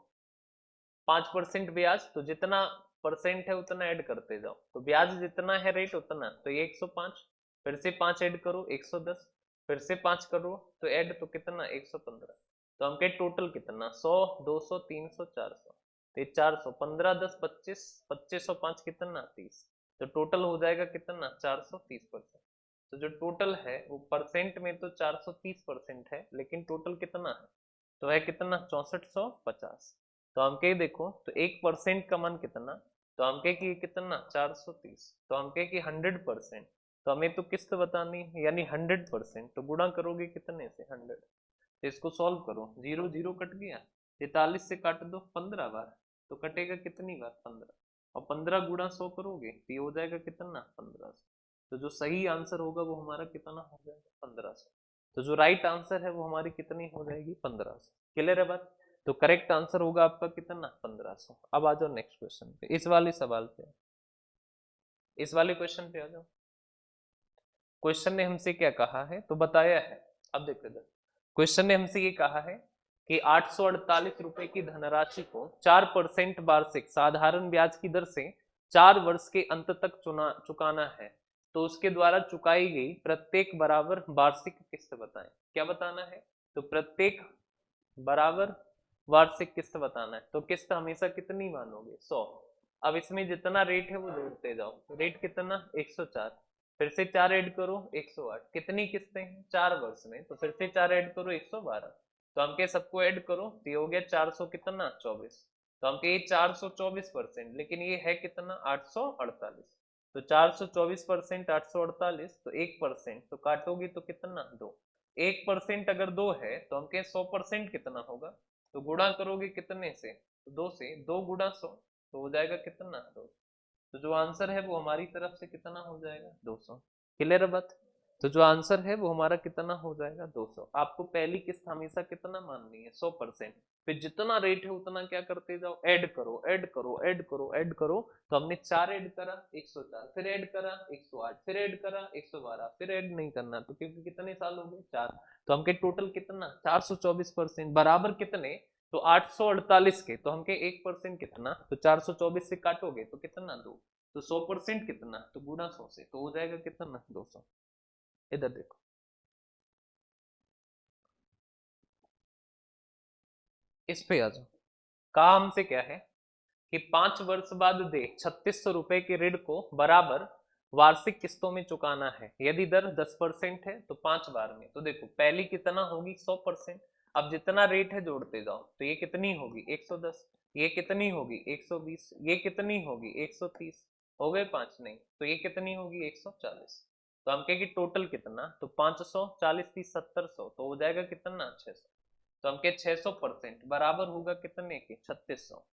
5% ब्याज, तो जितना परसेंट है उतना ऐड करते जाओ, तो ब्याज जितना है रेट उतना, तो ये 105। फिर से 5 ऐड करो, 110। फिर से 5 करो तो ऐड, तो कितना? 115। तो हम कहे टोटल कितना? 100, 200, 300, 400। तो ये 400, 15, 10, 25, 25 और 5 कितना? 30। तो टोटल हो जाएगा कितना? 430%। तो जो टोटल है वो परसेंट में तो 430% है, लेकिन टोटल कितना है? तो है कितना? 6450। तो हम कहे देखो, तो 1% का मान कितना? तो हम कहे कि कितना? 430। तो हम कहे कि 100%, तो हमें तो किस्त बतानी है, यानी 100%, तो गुणा करोगे कितने से? 100। तो इसको सॉल्व करो, 0 0 कट गया, 43 से काट दो 15 बार, तो कटेगा कितनी बार? 15। और 15 गुणा 100 करोगे तो ये हो जाएगा कितना? 1500। तो जो सही आंसर होगा वो हमारा कितना हो जाएगा? 1500। तो जो राइट आंसर है वो हमारी कितनी हो जाएगी? 1500। क्लियर है बात? तो करेक्ट आंसर होगा आपका कितना? 1500। अब आ जाओ नेक्स्ट क्वेश्चन पे, इस वाले सवाल पे, इस वाले क्वेश्चन पे आ जाओ। क्वेश्चन ने हमसे क्या कहा है? तो बताया है, अब देखो इधर, क्वेश्चन ने हमसे ये कहा है कि 848 रुपए की धनराशि को 4% वार्षिक साधारण ब्याज की दर से 4 वर्ष के अंत तक चुकाना है। तो उसके द्वारा चुकाई गई प्रत्येक बराबर वार्षिक किस्त बताएं। क्या बताना है? तो प्रत्येक बराबर वार्षिक किस्त बताना है। तो किस्त हमेशा कितनी मानोगे? 100। अब इसमें जितना रेट है वो जोड़ते जाओ। रेट कितना? 104। फिर से 4 ऐड करो, 108। कितनी किस्तें हैं? 4 वर्ष में, तो फिर से 4 ऐड करो, 112। तो हम के सबको ऐड करो तो ये हो गया 400 कितना? 24। तो हम के ये 424%, लेकिन ये है कितना? 848। तो 424% 848, तो 1%, तो काटोगे तो कितना, 2। 1% अगर 2 है तो हम कहें 100% कितना होगा, तो गुणा करोगे कितने से, तो 2 से, 2 गुणा 100, तो हो जाएगा कितना, 2। तो जो आंसर है वो हमारी तरफ से कितना हो जाएगा, 200। क्लियर है बात। तो जो आंसर है वो हमारा कितना हो जाएगा, 200। आपको पहली किस्त हमेशा कितना माननी है, 100%। फिर जितना रेट है उतना क्या करते जाओ, ऐड करो ऐड करो ऐड करो ऐड करो। तो हमने 4 ऐड करा 104, फिर ऐड करा 108, फिर ऐड करा 112, फिर ऐड नहीं करना, तो क्योंकि कितने साल हो गए, 4। तो हमके टोटल कितना, 424% बराबर कितने, तो 848 के, तो हमके 1% कितना, तो 424 से काटोगे तो कितना, 2। तो 100% कितना, तो गुना 100 से, तो हो जाएगा कितना, 200। इधर देखो, इस पे आ जाओ। काम हमसे क्या है कि 5 वर्ष बाद दे 3600 रुपए के ऋण को बराबर वार्षिक किस्तों में चुकाना है। यदि दर 10% है तो 5 बार में। तो देखो पहली कितना होगी, 100%। अब जितना रेट है जोड़ते जाओ, तो ये कितनी होगी, 110। ये कितनी होगी, 120। ये कितनी होगी, 130। हो गए 5, नहीं तो ये कितनी होगी, 140। तो हम कहेंगे टोटल कितना, तो 500, 40, 30, 70, 100, तो हो जाएगा कितना, 600। तो हम कहे 600% बराबर होगा कितने के, 3600।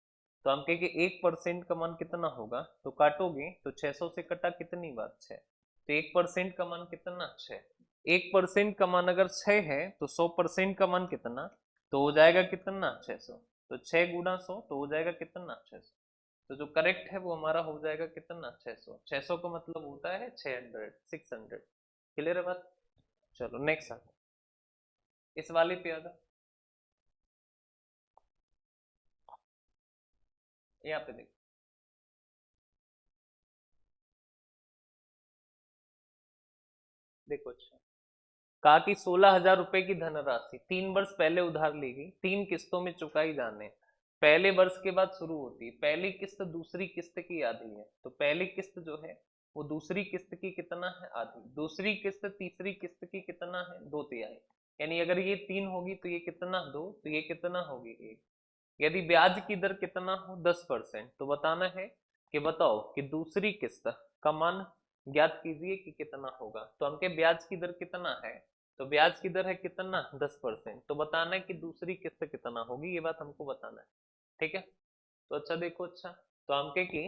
तो हम कहेंगे 1% का मान कितना होगा, तो काटोगे तो 600 से कटा कितनी बार, 6। तो 1% का मान कितना, 6। 1% का मान अगर 6 है तो 100% का मान कितना, तो हो जाएगा कितना, 600। तो 6 गुना 100, तो हो जाएगा कितना, 600। तो जो करेक्ट है वो हमारा हो जाएगा कितना, 600। 600 का मतलब होता है 600, 600। क्लियर है बात। चलो नेक्स्ट आता, इस वाले पे आ जाओ। यहाँ पे देखो, देखो अच्छा, कहा कि 16,000 रुपए की धनराशि 3 वर्ष पहले उधार ली गई, 3 किस्तों में चुकाई जाने। पहले वर्ष के बाद शुरू होती है। पहली किस्त दूसरी किस्त की आधी है, तो पहली किस्त जो है वो दूसरी किस्त की कितना है, आधी। दूसरी किस्त तीसरी किस्त की कितना है, 2/3। यानी अगर ये 3 होगी तो ये कितना, 2, तो ये कितना होगी, 1। यदि ब्याज की दर कितना हो, 10%, तो बताना है कि बताओ कि दूसरी किस्त का मान ज्ञात कीजिए कि कितना होगा। तो हमके ब्याज की दर कितना है, तो ब्याज की दर है कितना, 10%, तो बताना है कि दूसरी किस्त कितना होगी, ये बात हमको बताना है। ठीक है। तो अच्छा देखो, अच्छा तो हमके की,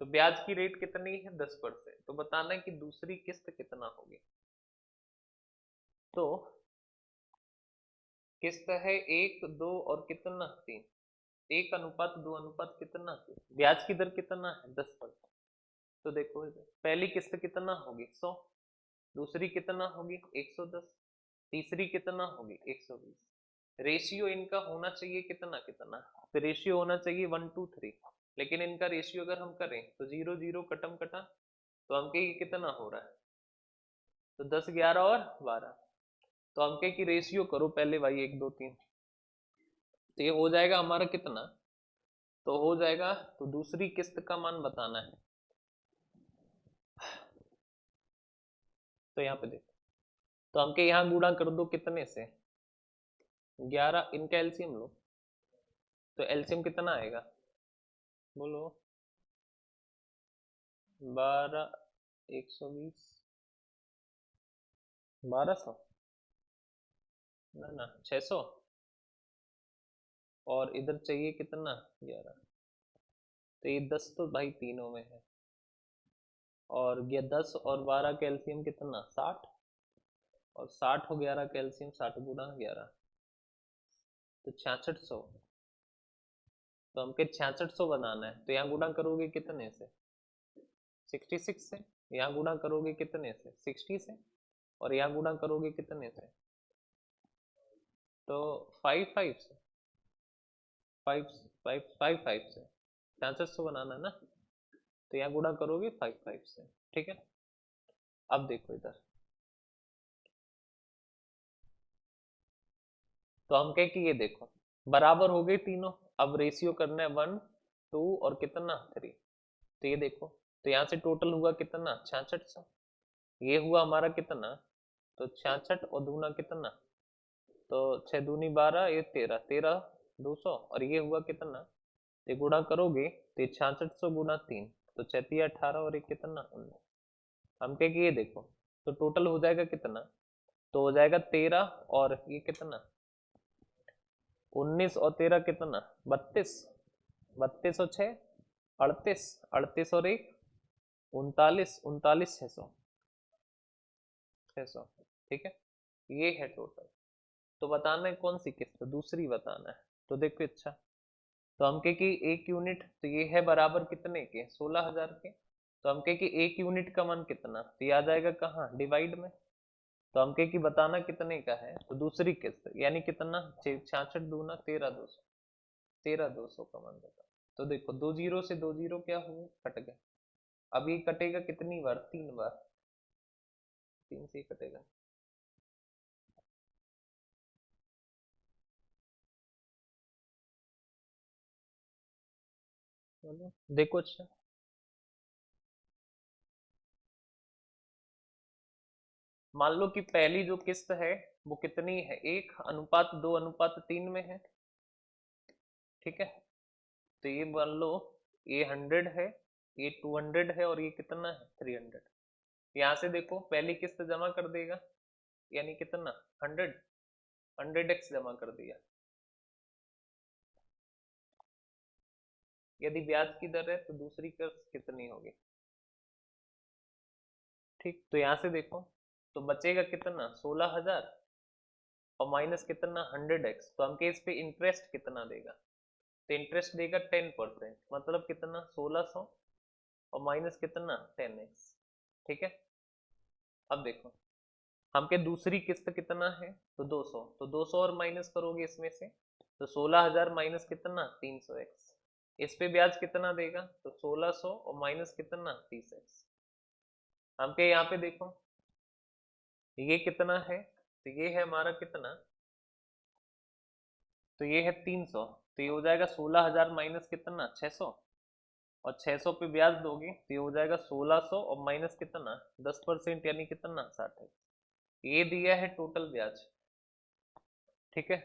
तो ब्याज की रेट कितनी है, 10%, तो बताना है कि दूसरी किस्त कितना होगी। तो किस्त है 1, 2 और कितना, 3। 1:2 अनुपात कितना, ब्याज की दर कितना है, 10%। तो देखो इधर पहली किस्त कितना होगी, 100। दूसरी कितना होगी, 110। तीसरी कितना होगी, 120। रेशियो इनका होना चाहिए कितना कितना, तो रेशियो होना चाहिए 1:3। लेकिन इनका रेशियो अगर हम करें तो 0 0 कटम कटा, तो हमके ये कितना हो रहा है, तो 10, 11 और 12। तो हमके की रेशियो करो पहले भाई, 1 2 3। तो ये हो जाएगा हमारा कितना, तो हो जाएगा, तो दूसरी किस्त का मान बताना है। तो यहाँ पे देखो, तो हमके यहाँ गुणा कर दो कितने से, 11। इनका एलसीएम लो, तो एलसीएम कितना आएगा, बोलो, 12, 120, 1200, ना ना 600, और इधर चाहिए कितना, 11। तो ये 10 तो भाई तीनों में है, और ये 10 और 12 का एलसीएम कितना, 60, और 60 और 11 का एलसीएम 60 गुना 11, तो 6600। तो हमके 6600 बनाना है, तो यहाँ गुणा करोगे कितने से, 66 से। यहाँ गुणा करोगे कितने से, 60 से। और यहाँ गुणा करोगे कितने से, तो 5 5 से, 5 5 5 5 से। 6600 बनाना है ना, तो यहाँ गुणा करोगे 5 5 से। ठीक है। अब देखो इधर, तो हम कह कि ये देखो बराबर हो गए तीनों। अब रेशियो करना है 1 2 और कितना, 3। तो ये देखो, तो यहाँ से टोटल हुआ कितना, 6600। ये हुआ हमारा कितना, तो 66 और दूना कितना, तो 6 दूनी 12, ये 13, 13 200, और ये हुआ कितना, ये गुणा करोगे तो 6600 गुना 3, तो 18 और एक कितना 19। हम कह कि ये देखो तो टोटल हो जाएगा कितना, तो हो जाएगा 13 और ये कितना 19 और 13 कितना 32, 32 और 6 38, 38 और एक 39, 39 600, 600। ठीक है, ये है टोटल। तो बताना है कौन सी किस्त, दूसरी बताना है। तो देखो अच्छा, तो हम कह कि एक यूनिट, तो ये है बराबर कितने के 16,000 के। तो हम कह कि एक यूनिट का मान कितना, तो ये आ जाएगा कहाँ डिवाइड में। तो हम कह कि बताना कितने का है, तो दूसरी किस्त यानी कितना 66 दूना 13,200, 13,200 का मान बता। तो देखो 2 जीरो से 2 जीरो क्या हुए कट गए। अब ये कटेगा कितनी बार, 3 बार, 3 से ही कटेगा। चलो देखो अच्छा, मान लो कि पहली जो किस्त है वो कितनी है, 1:2:3 में है। ठीक है, तो ये मान लो ये 100 है, ये 200 है और ये कितना है 300। यहाँ से देखो पहली किस्त जमा कर देगा, यानी कितना 100, 100x जमा कर दिया। यदि ब्याज की दर है तो दूसरी किस्त कितनी होगी। ठीक, तो यहाँ से देखो तो बचेगा कितना 16,000 और माइनस कितना 100x। तो हम इस पे इंटरेस्ट कितना देगा, तो इंटरेस्ट देगा 10%, मतलब कितना 1600 और माइनस कितना 10x। ठीक है, अब देखो हम के दूसरी किस्त कितना है, तो 200, तो 200 और माइनस करोगे इसमें से, तो 16,000 माइनस कितना 300x। इस पे ब्याज कितना देगा, तो 1600 और माइनस कितना 30x। हम के यहाँ पे देखो ये कितना है, तो ये है हमारा कितना, तो ये है 300, तो ये हो जाएगा 16,000 माइनस कितना 600, और 600 पे ब्याज दोगे तो ये हो जाएगा 1600 और माइनस कितना 10% यानी कितना 60। ये दिया है टोटल ब्याज। ठीक है,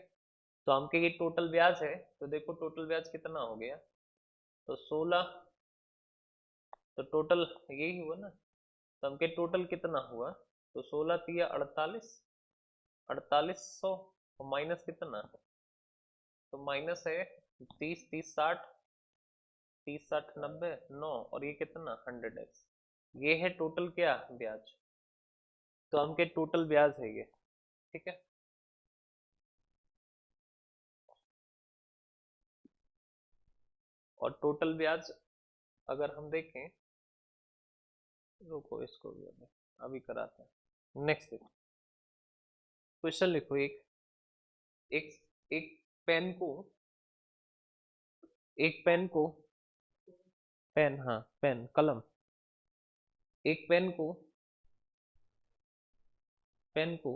तो हमके ये टोटल ब्याज है, तो देखो टोटल ब्याज कितना हो गया, तो 16, तो टोटल यही हुआ ना। तो हमके टोटल कितना हुआ, तो 16 तिया 48, 4800 और माइनस कितना, तो माइनस है 30, 30 60, 30 60 90 9 और ये कितना 100x। ये है टोटल क्या ब्याज, तो हमके टोटल ब्याज है ये। ठीक है, और टोटल ब्याज अगर हम देखें, रुको इसको भी अभी कराते हैं। नेक्स्ट देखो, क्वेश्चन लिखो एक एक पेन को, एक पेन को, पेन हाँ पेन कलम, एक पेन को, पेन को,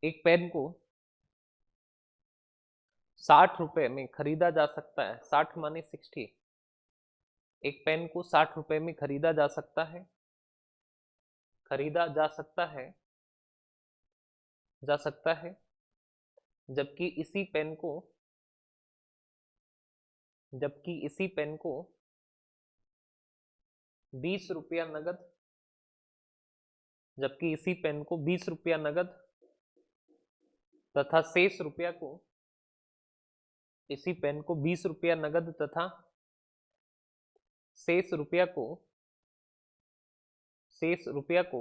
एक पेन को 60 रुपए में खरीदा जा सकता है, 60 माने 60, एक पेन को 60 रुपए में खरीदा जा सकता है, खरीदा जा सकता है, जबकि इसी पेन को, जबकि इसी पेन को 20 रुपया नगद, जबकि इसी पेन को 20 रुपया नगद तथा शेष रुपया को, इसी पेन को 20 रुपया नगद तथा शेष रुपया को, शेष रुपया को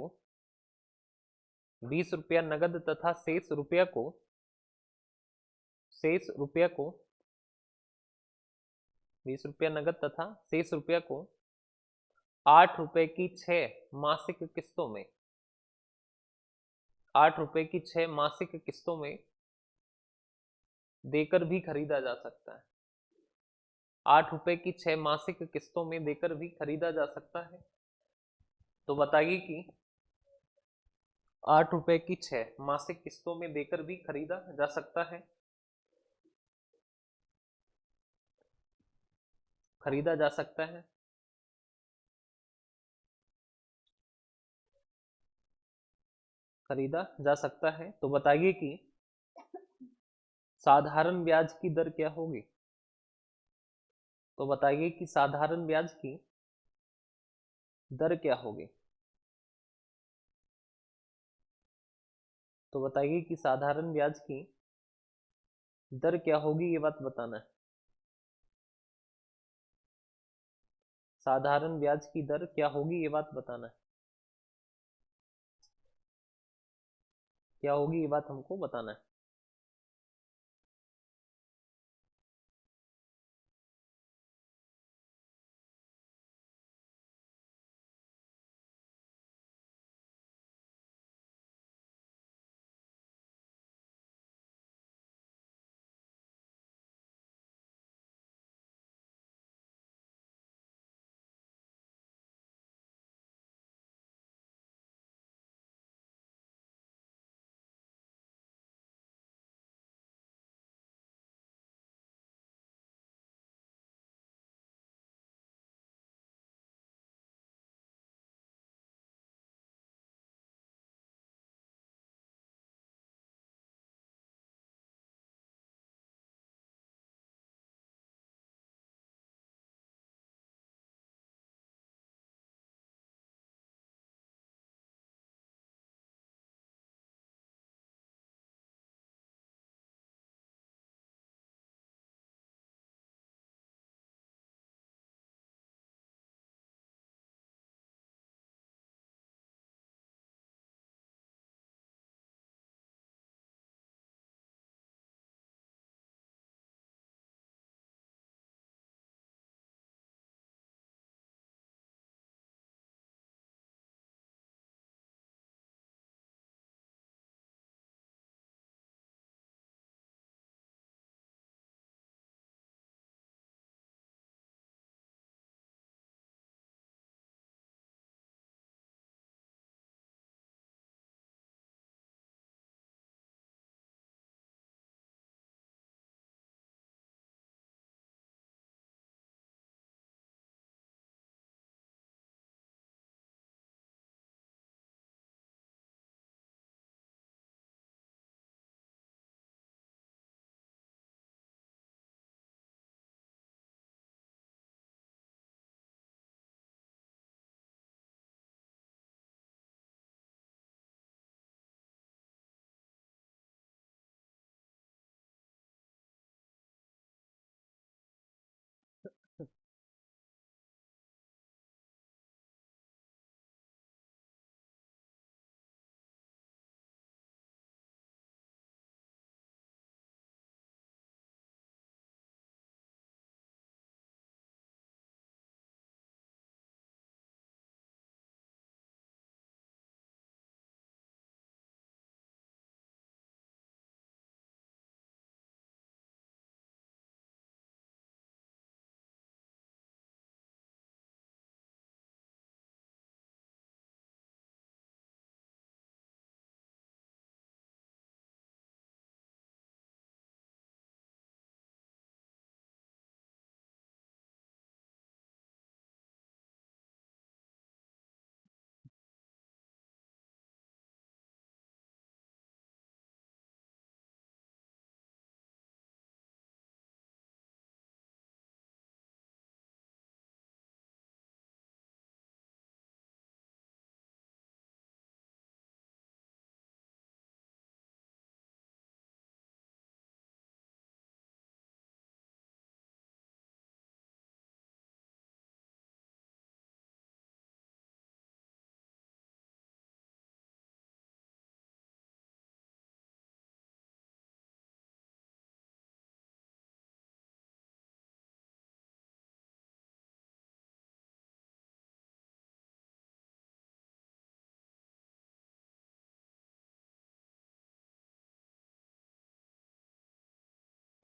20 रुपया नगद तथा शेष रुपया को, शेष रुपया को 20 रुपया नगद तथा शेष रुपया को 8 रुपए की 6 मासिक किस्तों में, 8 रुपए की 6 मासिक किस्तों में देकर भी खरीदा जा सकता है, 8 रुपए की 6 मासिक किस्तों में देकर भी खरीदा जा सकता है। तो बताइए कि 8 रुपए की 6 मासिक किस्तों में देकर भी खरीदा जा सकता है, खरीदा जा सकता है, खरीदा जा सकता है। तो बताइए कि साधारण ब्याज की दर क्या होगी। तो बताइए कि साधारण ब्याज की दर क्या होगी। तो बताइए कि साधारण ब्याज की दर क्या होगी, ये बात बताना है। साधारण ब्याज की दर क्या होगी, ये बात बताना है। क्या होगी ये बात हमको बताना है।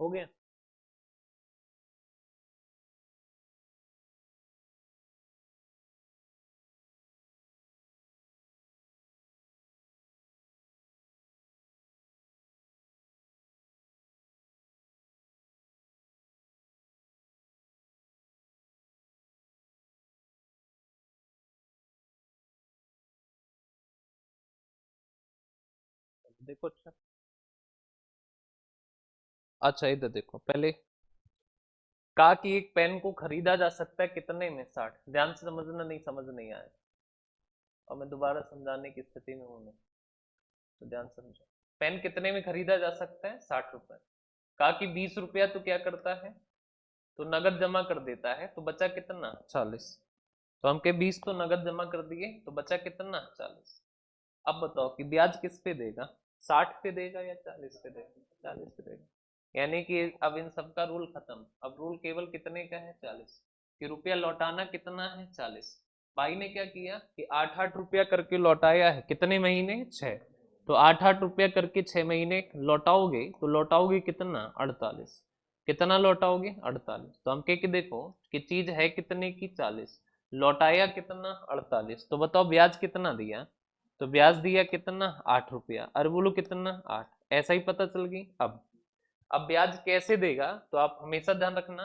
हो गया। देखो अच्छा, अच्छा इधर देखो पहले। कहा कि एक पेन को खरीदा जा सकता है कितने में? 60। ध्यान से समझना, नहीं समझ नहीं आया और मैं दोबारा समझाने की स्थिति में हूं नहीं, तो ध्यान समझो। पेन कितने में खरीदा जा सकता है? 60 रुपए। कहा कि 20 रुपया तो क्या करता है, तो नगद जमा कर देता है, तो बचा कितना? 40। तो हम के 20 तो नगद जमा कर दिए, तो बचा कितना? 40। अब बताओ कि ब्याज किस पे देगा, 60 पे देगा या 40 पे देगा? 40 पे देगा। यानी कि अब इन सबका रूल खत्म। अब रूल केवल कितने का है? 40। कि रुपया लौटाना कितना है? 40। भाई ने क्या किया कि 8-8 रुपया करके लौटाया है, कितने महीने? 6। तो 8-8 रुपया करके 6 महीने लौटाओगे, तो लौटाओगे कितना? 48। कितना लौटाओगे? 48। तो हम कह के देखो कि चीज है कितने की? 40। लौटाया कितना? 48। तो बताओ ब्याज कितना दिया? तो ब्याज दिया कितना? 8 रुपया। अरे बोलो कितना? 8। ऐसा ही पता चल गई। अब ब्याज कैसे देगा, तो आप हमेशा ध्यान रखना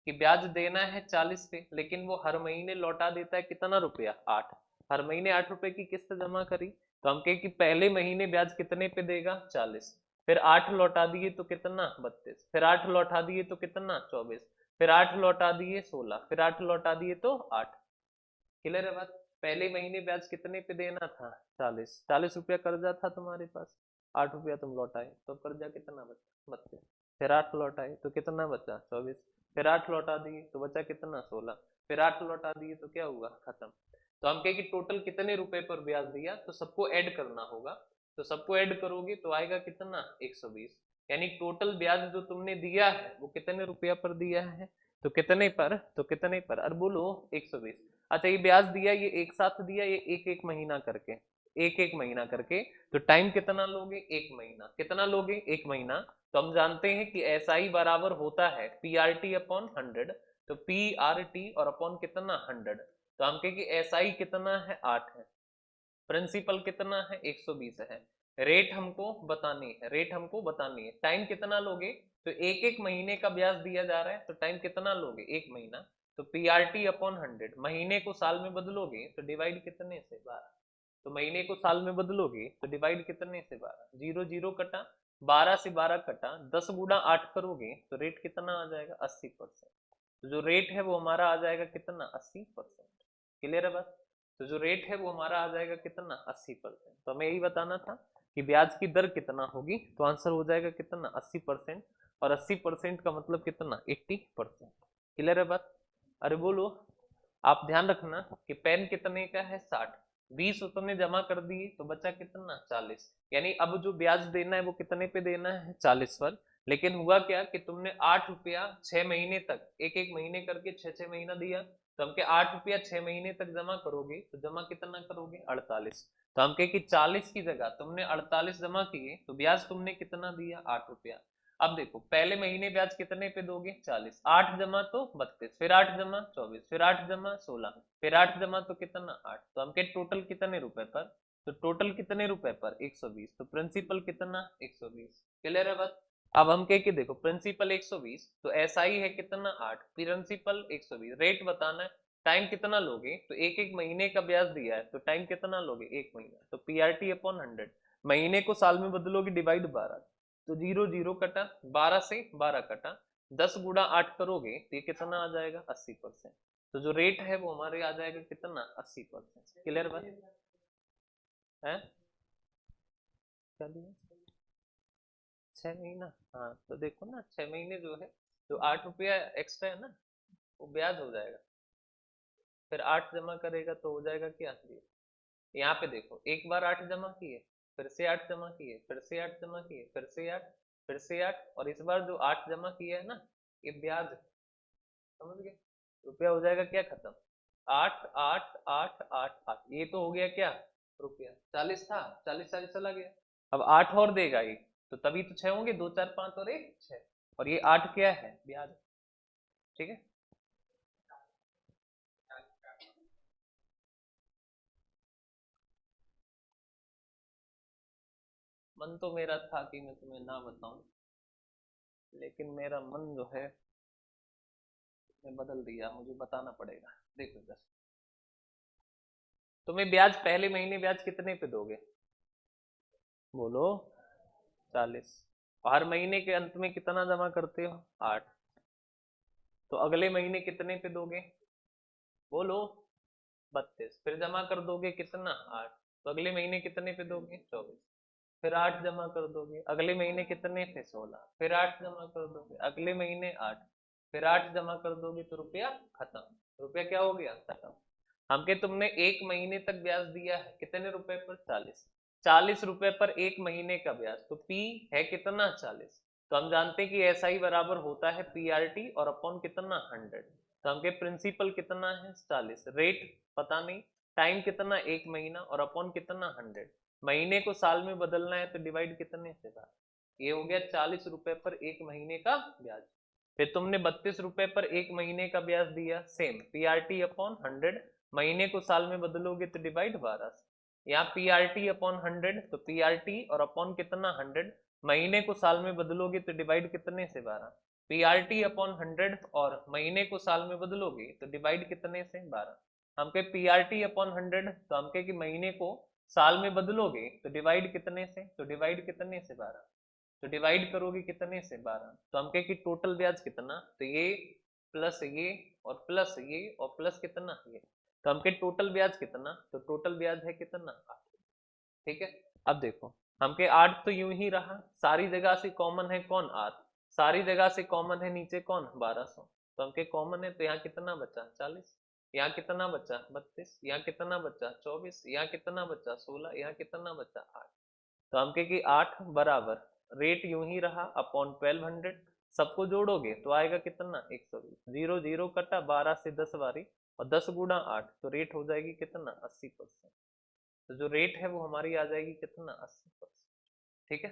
कि ब्याज देना है 40 पे, लेकिन वो हर महीने लौटा देता है कितना रुपया? 8। हर महीने 8 रुपए की किस्त जमा करी, तो हम कहे कि पहले महीने ब्याज कितने पे देगा? 40। फिर 8 लौटा दिए तो कितना? 32। फिर 8 लौटा दिए तो कितना? 24। फिर 8 लौटा दिए 16। फिर 8 लौटा दिए तो 8। क्लियर है बात? पहले महीने ब्याज कितने पे देना था? 40। 40 रुपया कर्जा था तुम्हारे पास, 8 रुपया तुम लौटाए, तो कर्जा कितना बचा? 32। फिर 8 लौटाए तो कितना बचा? 24। फिर 8 लौटा दिए तो बचा कितना? 16। फिर 8 लौटा दिए तो क्या हुआ? खत्म। तो हम कहे कि टोटल कितने रुपए पर ब्याज दिया, तो सबको ऐड करना होगा। तो सबको ऐड करोगे तो आएगा कितना? 120। यानी टोटल ब्याज जो तुमने दिया है वो कितने रुपया पर दिया है? तो कितने पर? तो कितने पर? अरे बोलो 120। अच्छा ये ब्याज दिया, ये एक साथ दिया, ये एक एक महीना करके, एक एक महीना करके, तो टाइम कितना लोगे? 1 महीना। कितना लोगे? 1 महीना। तो हम जानते हैं कि एस आई बराबर होता है पी आर टी अपॉन 100। तो पी आर टी और अपॉन कितना? 100। तो हम कहें कि एस आई कितना है? 8 है। प्रिंसिपल कितना है? 120 है। रेट हमको बतानी है, रेट हमको बतानी है। टाइम कितना लोगे? तो एक एक महीने का ब्याज दिया जा रहा है, तो टाइम कितना लोगे? 1 महीना। तो पी आर टी अपॉन 100, महीने को साल में बदलोगे तो डिवाइड कितने से? 12। तो महीने को साल में बदलोगे तो डिवाइड कितने से? 12। जीरो जीरो कटा, 12 से 12 कटा, 10 गुणा 8 करोगे तो रेट कितना आ जाएगा? 80%। तो जो रेट है वो हमारा आ जाएगा कितना? 80%। क्लियर है बात? तो जो रेट है वो हमारा आ जाएगा कितना? 80%। तो हमें यही बताना था कि ब्याज की दर कितना होगी, तो आंसर हो जाएगा कितना? 80%। और 80% का मतलब कितना? 80%। क्लियर है बात? अरे बोलो, आप ध्यान रखना कि पेन कितने का है? 60। 20 तुमने जमा कर दिए तो बचा कितना? 40। यानी अब जो ब्याज देना है वो कितने पे देना है? 40 पर। लेकिन हुआ क्या कि तुमने 8 रुपया 6 महीने तक, एक एक महीने करके 6 6 महीना दिया, तो हम के 8 रुपया 6 महीने तक जमा करोगे, तो जमा कितना करोगे? 48। तो हम कहे कि 40 की जगह तुमने 48 जमा किए, तो ब्याज तुमने कितना दिया? 8 रुपया। अब देखो पहले महीने ब्याज कितने पे दोगे? 40। 8 जमा तो 32, फिर 8 जमा 24, फिर 8 जमा 16, फिर 8 जमा तो कितना? 8। तो हम कहे टोटल कितने रुपए पर? तो टोटल कितने रुपए पर? 120। तो प्रिंसिपल कितना? 120। क्लियर है बात? अब हम कह के देखो प्रिंसिपल 120, तो एसआई है कितना? 8। प्रिंसिपल 120, रेट बताना है। टाइम कितना लोगे? तो एक एक महीने का ब्याज दिया है, तो टाइम कितना लोगे? 1 महीना। तो पीआरटी अपॉन 100, महीने को साल में बदलोगे, डिवाइड 12। तो जीरो जीरो कटा, 12 से 12 कटा, 10 गुणा 8 करोगे तो ये कितना आ जाएगा? 80%। तो जो रेट है वो हमारे आ जाएगा कितना? 80%। क्लियर बात है? क्या दिया? 6 महीना। हाँ तो देखो ना, 6 महीने जो है, तो 8 रुपया एक्स्ट्रा है ना, वो ब्याज हो जाएगा। फिर 8 जमा करेगा तो हो जाएगा क्या? यहाँ पे देखो, एक बार 8 जमा किए, फिर से 8 जमा किए, फिर से 8 जमा किए, फिर से 8, फिर से 8, और इस बार जो 8 जमा किया है ना, ये ब्याज है। समझ गए? रुपया हो जाएगा क्या? खत्म। 8 8 8 8 8, ये तो हो गया क्या? रुपया 40 था, 40 40 चला गया। अब 8 और देगा ये, तो तभी तो 6 होंगे, 2 4 5 और 1 6, और ये 8 क्या है? ब्याज। ठीक है। मन तो मेरा था कि मैं तुम्हें ना बताऊं, लेकिन मेरा मन जो है मैं बदल दिया, मुझे बताना पड़ेगा। देखो इधर, तुम्हें ब्याज पहले महीने ब्याज कितने पे दोगे? बोलो। 40। हर महीने के अंत में कितना जमा करते हो? 8। तो अगले महीने कितने पे दोगे, बोलो 32, फिर जमा कर दोगे कितना 8, तो अगले महीने कितने पे दोगे 24, फिर 8 जमा कर दोगे, अगले महीने कितने पे 16, फिर 8 जमा कर दोगे, अगले महीने 8, फिर 8 जमा कर दोगे, तो रुपया खत्म। रुपया क्या हो गया, खत्म। हमके तुमने एक महीने तक ब्याज दिया है कितने रुपए पर, 40, 40 रुपए पर एक महीने का ब्याज, तो पी है कितना 40, तो हम जानते हैं कि ऐसा ही बराबर होता है पीआरटी और अपॉन कितना 100, तो हमके प्रिंसिपल कितना है 40, रेट पता नहीं, टाइम कितना एक महीना और अपॉन कितना 100, महीने को साल में बदलना है तो डिवाइड कितने से बार, ये हो गया 40 रुपए पर एक महीने का ब्याज। फिर तुमने 32 रुपए पर एक महीने का ब्याज दिया, सेम पीआरटी अपॉन 100, महीने को साल में बदलोगे तो डिवाइड 12 से, यहाँ पीआरटी अपॉन 100 तो पीआरटी और अपॉन कितना 100, महीने को साल में बदलोगे तो डिवाइड कितने से 12, पीआरटी अपॉन 100 और महीने को साल में बदलोगे तो डिवाइड कितने से 12, हमके पीआरटी अपॉन 100 तो हमके कि महीने को साल में बदलोगे तो डिवाइड कितने से, तो डिवाइड कितने से 12, तो डिवाइड करोगे कितने से 12, तो हम कहे कि टोटल ब्याज कितना, तो ये प्लस ये और प्लस ये और प्लस कितना ये, तो हम कहे टोटल ब्याज कितना, तो टोटल ब्याज है कितना 8। ठीक है, अब देखो हमके 8 तो यूं ही रहा, सारी जगह से कॉमन है कौन 8, सारी जगह से कॉमन है नीचे कौन 1200, तो हमके कॉमन है तो यहाँ कितना बचा 40, यहाँ कितना बचा 32, यहाँ कितना बचा 24, यहाँ कितना बचा 16, यहाँ कितना बचा 8, तो हम कहे कि 8 बराबर रेट यूं ही रहा अपॉन 1200, सबको जोड़ोगे तो आएगा कितना 120, 0 0 कटा, 12 से 10 बारी और 10 गुणा 8, तो रेट हो जाएगी कितना 80%, तो जो रेट है वो हमारी आ जाएगी कितना 80%। ठीक है,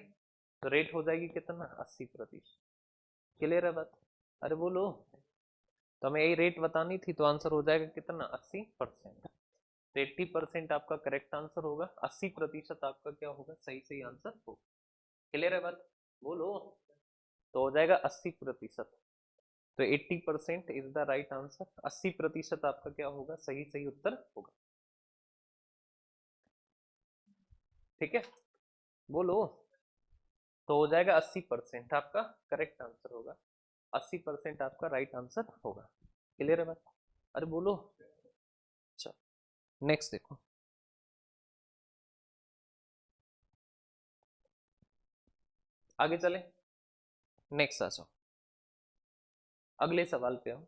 तो रेट हो जाएगी कितना 80%। क्लियर है बात, अरे बोलो, तो हमें यही रेट बतानी थी, तो आंसर हो जाएगा कितना 80%, तो 80% आपका करेक्ट आंसर होगा, 80% आपका क्या होगा सही सही आंसर होगा। क्लियर है बात, बोलो, तो हो जाएगा 80%, तो 80% इज द राइट आंसर, 80% आपका क्या होगा सही सही उत्तर होगा। ठीक है, बोलो, तो हो जाएगा 80% आपका करेक्ट आंसर होगा, 80% आपका राइट आंसर होगा। क्लियर है बात, अरे बोलो, अच्छा नेक्स्ट देखो, आगे चले, नेक्स्ट आ जाओ, अगले सवाल पे आओ।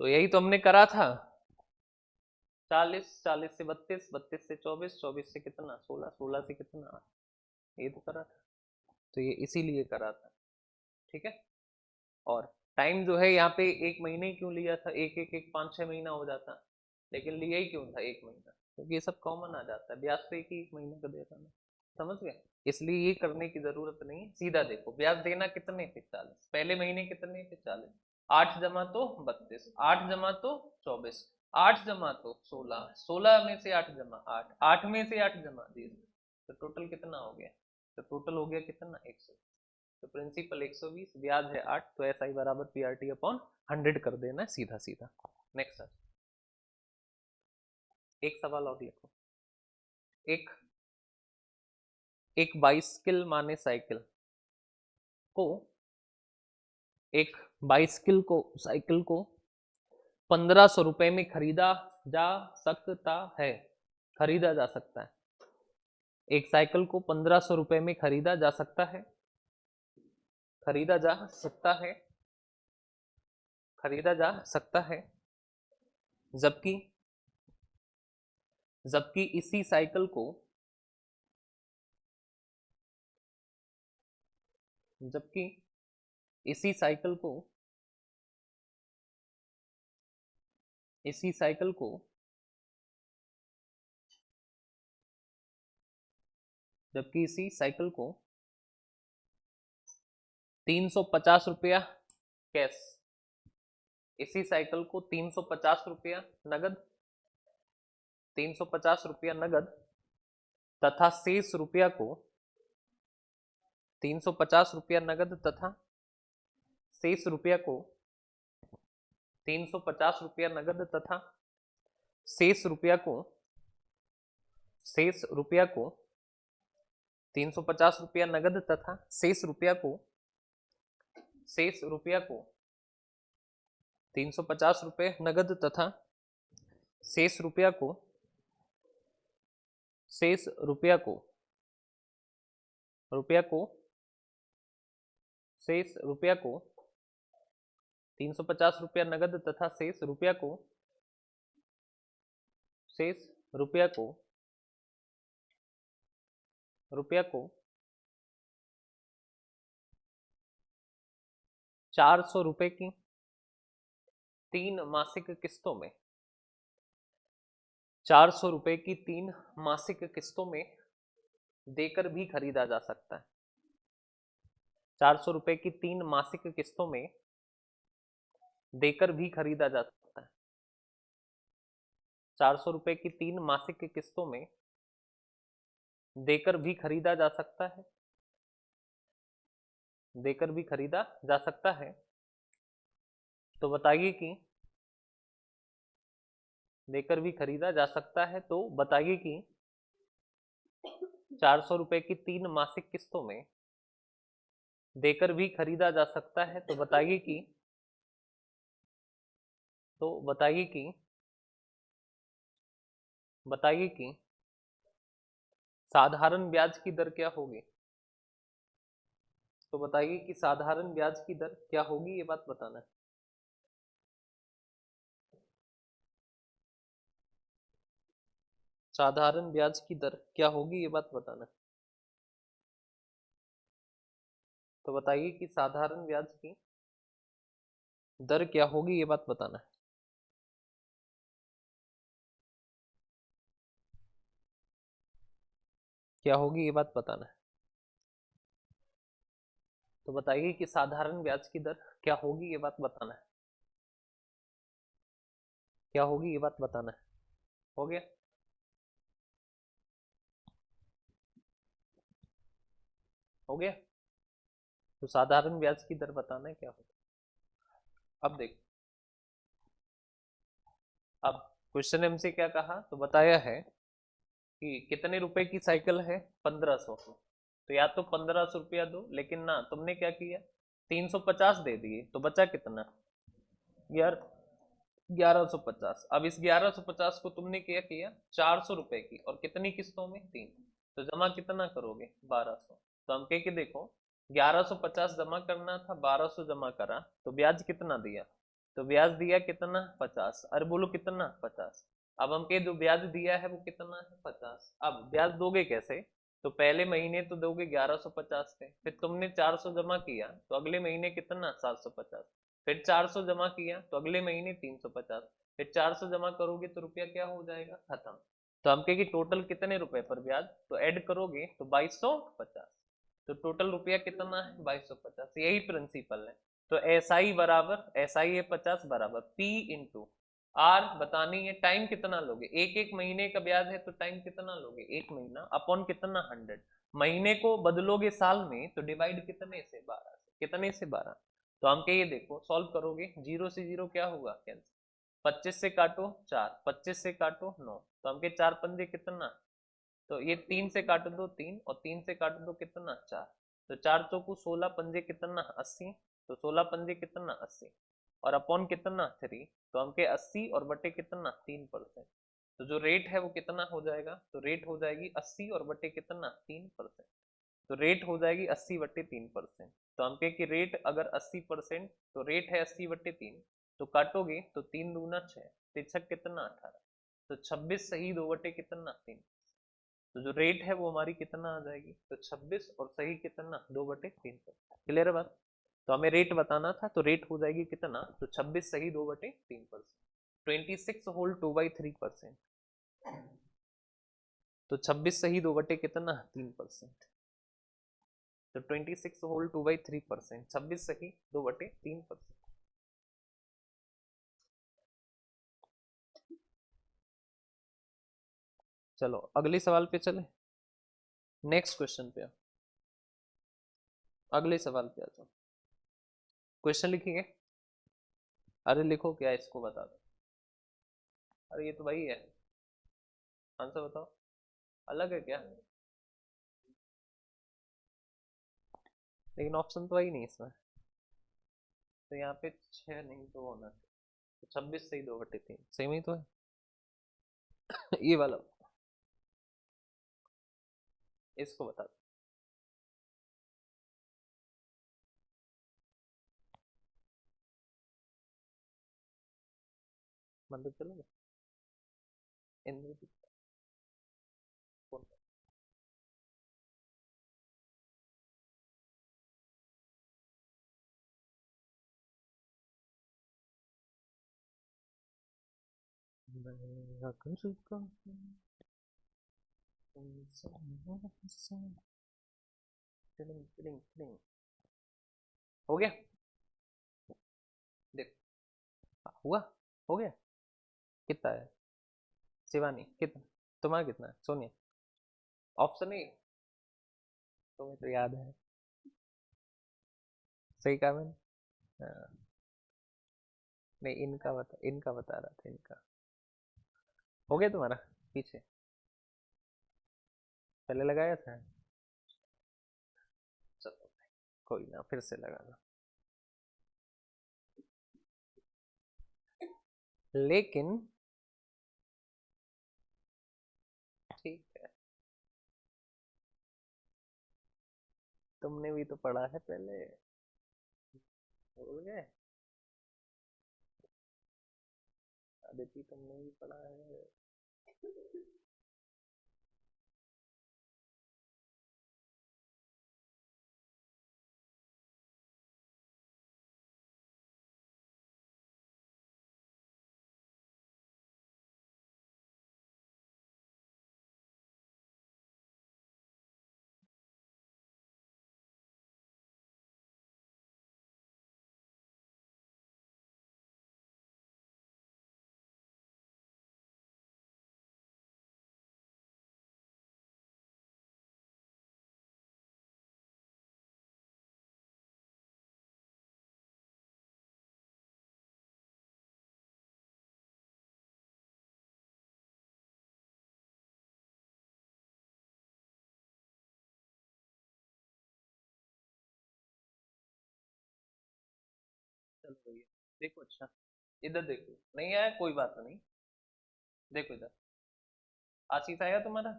तो यही तो हमने करा था, 40, 40 से 32, 32 से 24, 24 से कितना 16, 16 से कितना 8, ये तो करा था, तो ये इसीलिए करा था। ठीक है, और टाइम जो है यहाँ पे एक महीने क्यों लिया था, एक एक एक 5-6 महीना हो जाता, लेकिन लिया ही क्यों था एक महीना, क्योंकि ये सब कॉमन आ जाता है, ब्याज तो एक ही एक महीने का दे रहा है, समझ गए, इसलिए ये करने की जरूरत नहीं, सीधा देखो ब्याज देना कितने पे 40, पहले महीने कितने पे 40, 8 जमा तो 32, 8 जमा तो 24, 8 जमा तो 16, 16 में से 8 जमा 8, 8 में से 8 जमा 10, तो टोटल कितना हो गया, तो टोटल हो गया कितना 100, तो प्रिंसिपल 120, ब्याज है 8, तो ऐसा ही बराबर पीआरटी अपॉन 100 कर देना है सीधा सीधा। नेक्स्ट सर, एक सवाल और लिखो, एक एक बाइसिकल माने साइकिल को, एक साइकिल को 1500 रुपए में खरीदा जा सकता है, खरीदा जा सकता है, एक साइकिल को 1500 रुपए में खरीदा जा सकता है, खरीदा जा सकता है, खरीदा जा सकता है, जबकि जबकि इसी साइकिल को, जबकि इसी साइकिल को, इसी साइकिल को जबकि इसी साइकिल को 350 रुपया कैश, इसी साइकिल को 350 रुपया नगद, 350 रुपया नगद तथा शेष रुपया को 350 रुपया नगद तथा शेष रुपया को 350 रुपया नगद तथा शेष रुपया को 350 रुपया नगद तथा शेष रुपया को 350 रुपये नगद तथा शेष रुपया को 350 रुपया नगद तथा शेष रुपया को 400 रुपए की 3 मासिक किस्तों में 400 रुपए की 3 मासिक किस्तों में देकर भी खरीदा जा सकता है। 400 रुपए की 3 मासिक किस्तों में देकर भी खरीदा जा सकता है। 400 रुपए की 3 मासिक किस्तों में देकर भी खरीदा जा सकता है। देकर भी खरीदा जा सकता है। तो बताइए कि देकर भी खरीदा जा सकता है, तो बताइए कि 400 रुपए की 3 मासिक किस्तों में देकर भी खरीदा जा सकता है। तो बताइए कि साधारण ब्याज की दर क्या होगी। तो बताइए कि साधारण ब्याज की दर क्या होगी, ये बात बताना है। साधारण ब्याज की दर क्या होगी, ये बात बताना है। तो बताइए कि साधारण ब्याज की दर क्या होगी, ये बात बताना है। क्या होगी, ये बात बताना है। तो बताइए कि साधारण ब्याज की दर क्या होगी, ये बात बताना है। क्या होगी, ये बात बताना है। हो गया। हो गया। तो साधारण ब्याज की दर बताना है क्या होगा। अब देखो, अब क्वेश्चन हमसे क्या कहा, तो बताया है कि कितने रुपए की साइकिल है, 1500। तो या तो 1500 रुपया दो, लेकिन ना तुमने क्या किया, 350 दे दिए, तो बचा कितना, यार 1150। अब इस 1150 को तुमने क्या किया, 400 रुपए की, और कितनी किस्तों में, 3। तो जमा कितना करोगे, 1200। तो हम कह के देखो, 1150 जमा करना था, 1200 जमा करा, तो ब्याज कितना दिया, तो ब्याज दिया कितना, 50। अरे बोलो कितना, 50। अब हम कहे जो ब्याज दिया है वो कितना है, 50। अब ब्याज दोगे कैसे, तो पहले महीने तो दोगे 1150 पे, फिर तुमने 400 जमा किया, तो अगले महीने कितना, 750। फिर 400 जमा किया, तो अगले महीने 350। फिर 400 जमा करोगे तो रुपया क्या हो जाएगा, खत्म। तो हम कहे कि टोटल कितने रुपए पर ब्याज, तो ऐड करोगे तो 2250। तो टोटल रुपया कितना है, 2250। यही प्रिंसिपल है। तो एसआई बराबर, एसआई है 50 बराबर पी इंटू आर, बतानी है टाइम कितना लोगे, एक एक महीने का ब्याज है तो टाइम कितना लोगे, 1 महीना, अपॉन कितना, 100। महीने को बदलोगे साल में, तो डिवाइड कितने से, 12 से। कितने से, 12। तो हम कहिए देखो, सॉल्व करोगे, 0 से 0 क्या होगा, कैंसिल। 25 से काटो 4, 25 से काटो 9, तो हम कहे 4 पंजे कितना, तो ये 3 से काट दो 3, और 3 से काट दो कितना, 4। तो 4 चौकू 16 पंजे कितना, 80। तो 16 पंजे कितना, 80, और अपॉन कितना, 3। तो हम के 80 और बटे कितना, 3%। तो जो रेट है वो कितना हो जाएगा, तो रेट हो जाएगी 80 और बटे कितना, 3%। तो रेट हो जाएगी 80 बटे 3%। तो हम कहे कि रेट अगर 80%, तो रेट है 80 बटे 3, तो काटोगे तो 3 दूना 6, 3 कितना, 18। तो 26 सही 2 बटे कितना, 3। तो जो रेट है वो हमारी कितना आ जाएगी, तो 26 और सही कितना, 2 बटे 3। क्लियर है बात। तो हमें रेट बताना था, तो रेट हो जाएगी कितना, तो 26 सही 2 बटे 3%। 26 होल 2/3%। तो 26 सही 2 बटे कितना, 3%। तो 26 होल 2/3%, 26 सही 2 बटे 3%। चलो अगले सवाल पे चले। नेक्स्ट क्वेश्चन पे, अगले सवाल पे आ जाओ। क्वेश्चन लिखेंगे? अरे लिखो, क्या इसको बता दो। अरे ये तो वही है, आंसर बताओ, अलग है क्या? लेकिन ऑप्शन तो वही नहीं इसमें, तो यहाँ पे 6 नहीं तो होना चाहिए, तो 26 सही, 2/3 सेम ही तो है। ये वाला, इसको बता दो। मतलब चलो, इंद्रजीत कौन? मैं अगर कहूँ तुमसे मुझसे, टिलिंग टिलिंग टिलिंग। हो गया, देख, हुआ, हो गया। कितना है शिवानी, कितना? तुम्हारा कितना है सोनिया? ऑप्शन नहीं, तुम्हें तो याद है, सही कहा मैंने। हाँ, नहीं इनका बता रहा था, इनका। हो गया तुम्हारा, पीछे पहले लगाया था। चलो कोई ना, फिर से लगाना। लेकिन ठीक है, तुमने भी तो पढ़ा है पहले, भूल गए? अदिति तुमने भी पढ़ा है। चलो भैया, देखो, अच्छा इधर देखो, नहीं आया कोई बात नहीं, देखो इधर, आशीष आया तुम्हारा?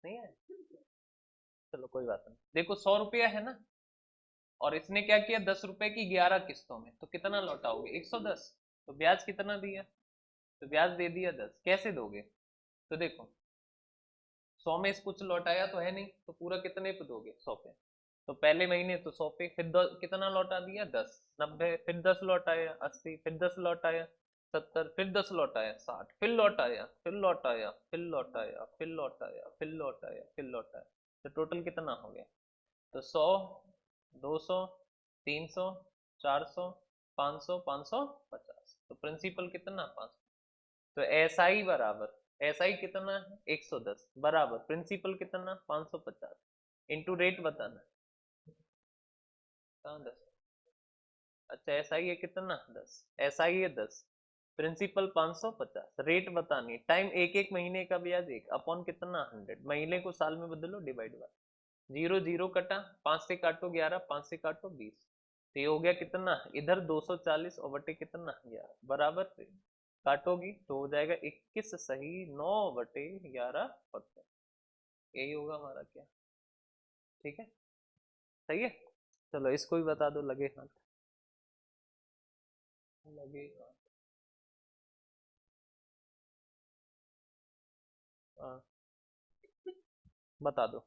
नहीं आया, चलो कोई बात नहीं। देखो 100 रुपया है ना, और इसने क्या किया, 10 रुपए की 11 किस्तों में, तो कितना लौटाओगे? 110। तो ब्याज कितना दिया? तो ब्याज दे दिया 10, कैसे दोगे? तो देखो, 100 में से कुछ लौटाया तो है नहीं, तो पूरा कितने पे दोगे? 100 पे। तो पहले महीने तो 100 पे, फिर कितना लौटा दिया? 10। 90, फिर 10 लौटाया, 80, फिर 10 लौटाया, 70, फिर 10 लौटाया, 60, फिर लौटाया, फिर लौटाया, फिर लौटाया, फिर लौटाया, फिर लौटाया, फिर लौटाया। तो टोटल कितना हो गया? तो 100, 200, 300, 400, 500, 550। तो प्रिंसिपल कितना? 500। तो एस आई बराबर, एस आई कितना है? 110 बराबर प्रिंसिपल कितना? 550 इंटू रेट बताना। कहाँ 10? अच्छा एस आई है कितना? 10। एस आई है 10, प्रिंसिपल 550, रेट बतानी, टाइम एक एक महीने का ब्याज एक अपॉन कितना? 100। महीने को साल में बदलो, डिवाइड बाय जीरो, जीरो कटा, 5 से काटो 11, 5 से काटो 20, तो ये हो गया कितना? इधर 240 और बटे कितना? 11 बराबर से काटोगी तो हो जाएगा 21 सही 9/11%। यही होगा हमारा क्या? ठीक है, सही है। चलो इसको भी बता दो, लगे हाथ, लगे हाथ। हाँ, बता दो।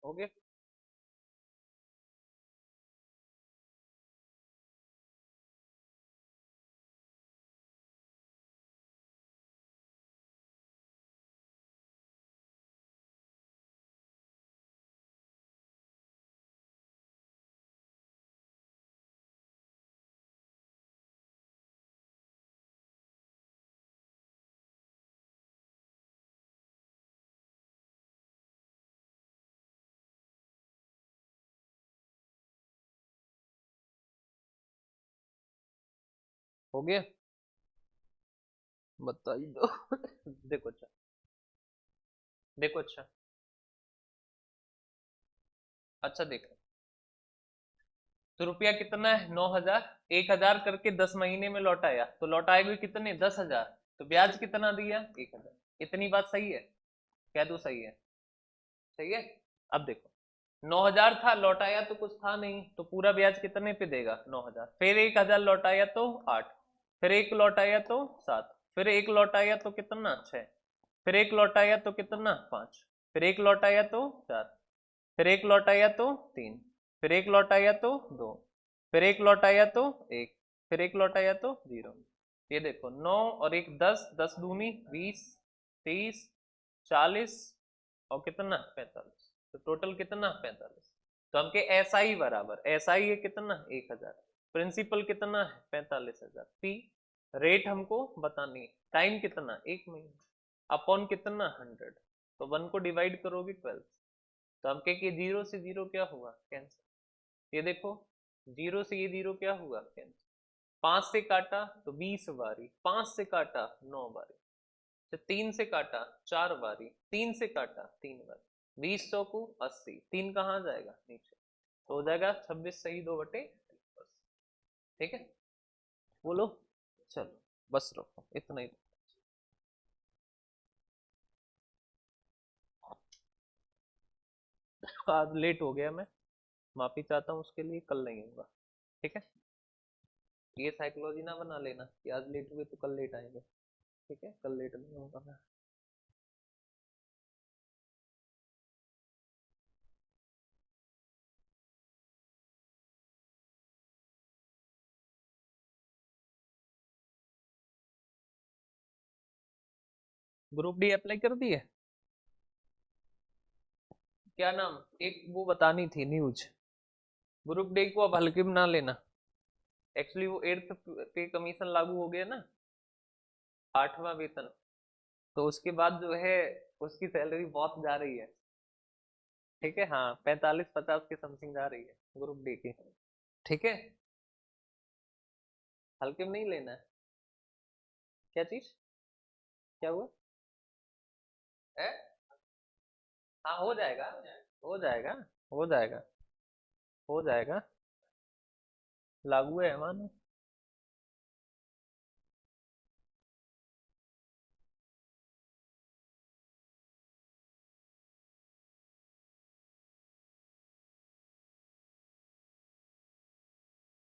हो गया। हो गया, बताइए दो। देखो अच्छा, देखो अच्छा, अच्छा देखो, तो रुपया कितना है 9,000, 1,000 करके 10 महीने में लौटाया तो लौटाएगा कितने 10,000, तो ब्याज कितना दिया 1,000। इतनी बात सही है, कह दो सही है, सही है। अब देखो 9,000 था, लौटाया तो कुछ था नहीं, तो पूरा ब्याज कितने पे देगा 9,000, फिर 1,000 लौटाया तो 8, फिर एक लौटाया तो 7, फिर एक लौटाया तो कितना 6, फिर एक लौटाया तो कितना 5, फिर एक लौटाया तो 4, फिर एक लौटाया तो 3, फिर एक लौटाया तो 2, फिर एक लौटाया तो 1, फिर एक लौटाया तो 0। ये देखो 9 और एक 10, 10 दूनी 20, 30, 40 और कितना 45, तो टोटल कितना 45। तो हमके एस आई बराबर, एस आई है कितना 1,000, प्रिंसिपल कितना है 45,000, पी रेट हमको बतानी है, टाइम कितना 1 महीना, अपॉन कितना 100, तो 1 को डिवाइड करोगे 12, तो हम कहें कि 0 से 0 क्या हुआ कैंसिल, ये देखो 0 से ये 0 क्या हुआ कैंसिल, 5 से काटा तो 20 बारी, 5 से काटा 9 बारी, तो 3 से काटा 4 बारी, 3 से काटा 3 बारी, 20 100 को 80, 3 कहाँ जाएगा नीचे, तो हो जाएगा 26 सही 2/30। ठीक है, बोलो, चलो बस रखो इतना ही। आज लेट हो गया, मैं माफी चाहता हूँ उसके लिए, कल नहीं होगा। ठीक है, ये साइकोलॉजी ना बना लेना कि आज लेट हुए तो कल लेट आएंगे। ठीक है, कल लेट नहीं होगा मैं। ग्रुप डी अप्लाई कर दिए, क्या नाम, एक वो बतानी थी न्यूज, ग्रुप डी को अब हल्के में ना लेना। एक्चुअली वो 8th पे कमीशन लागू हो गया ना, 8वां वेतन, तो उसके बाद जो है उसकी सैलरी बहुत जा रही है। ठीक है, हाँ 45-50 के समथिंग जा रही है ग्रुप डी की। ठीक है, हल्के में नहीं लेना है। क्या चीज, क्या हुआ है? हाँ हो जाएगा, हो जाएगा, हो जाएगा, हो जाएगा, लागू है मानो।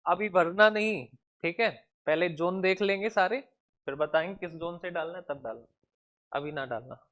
अभी भरना नहीं, ठीक है, पहले जोन देख लेंगे सारे, फिर बताएंगे किस जोन से डालना है तब डालना, अभी ना डालना।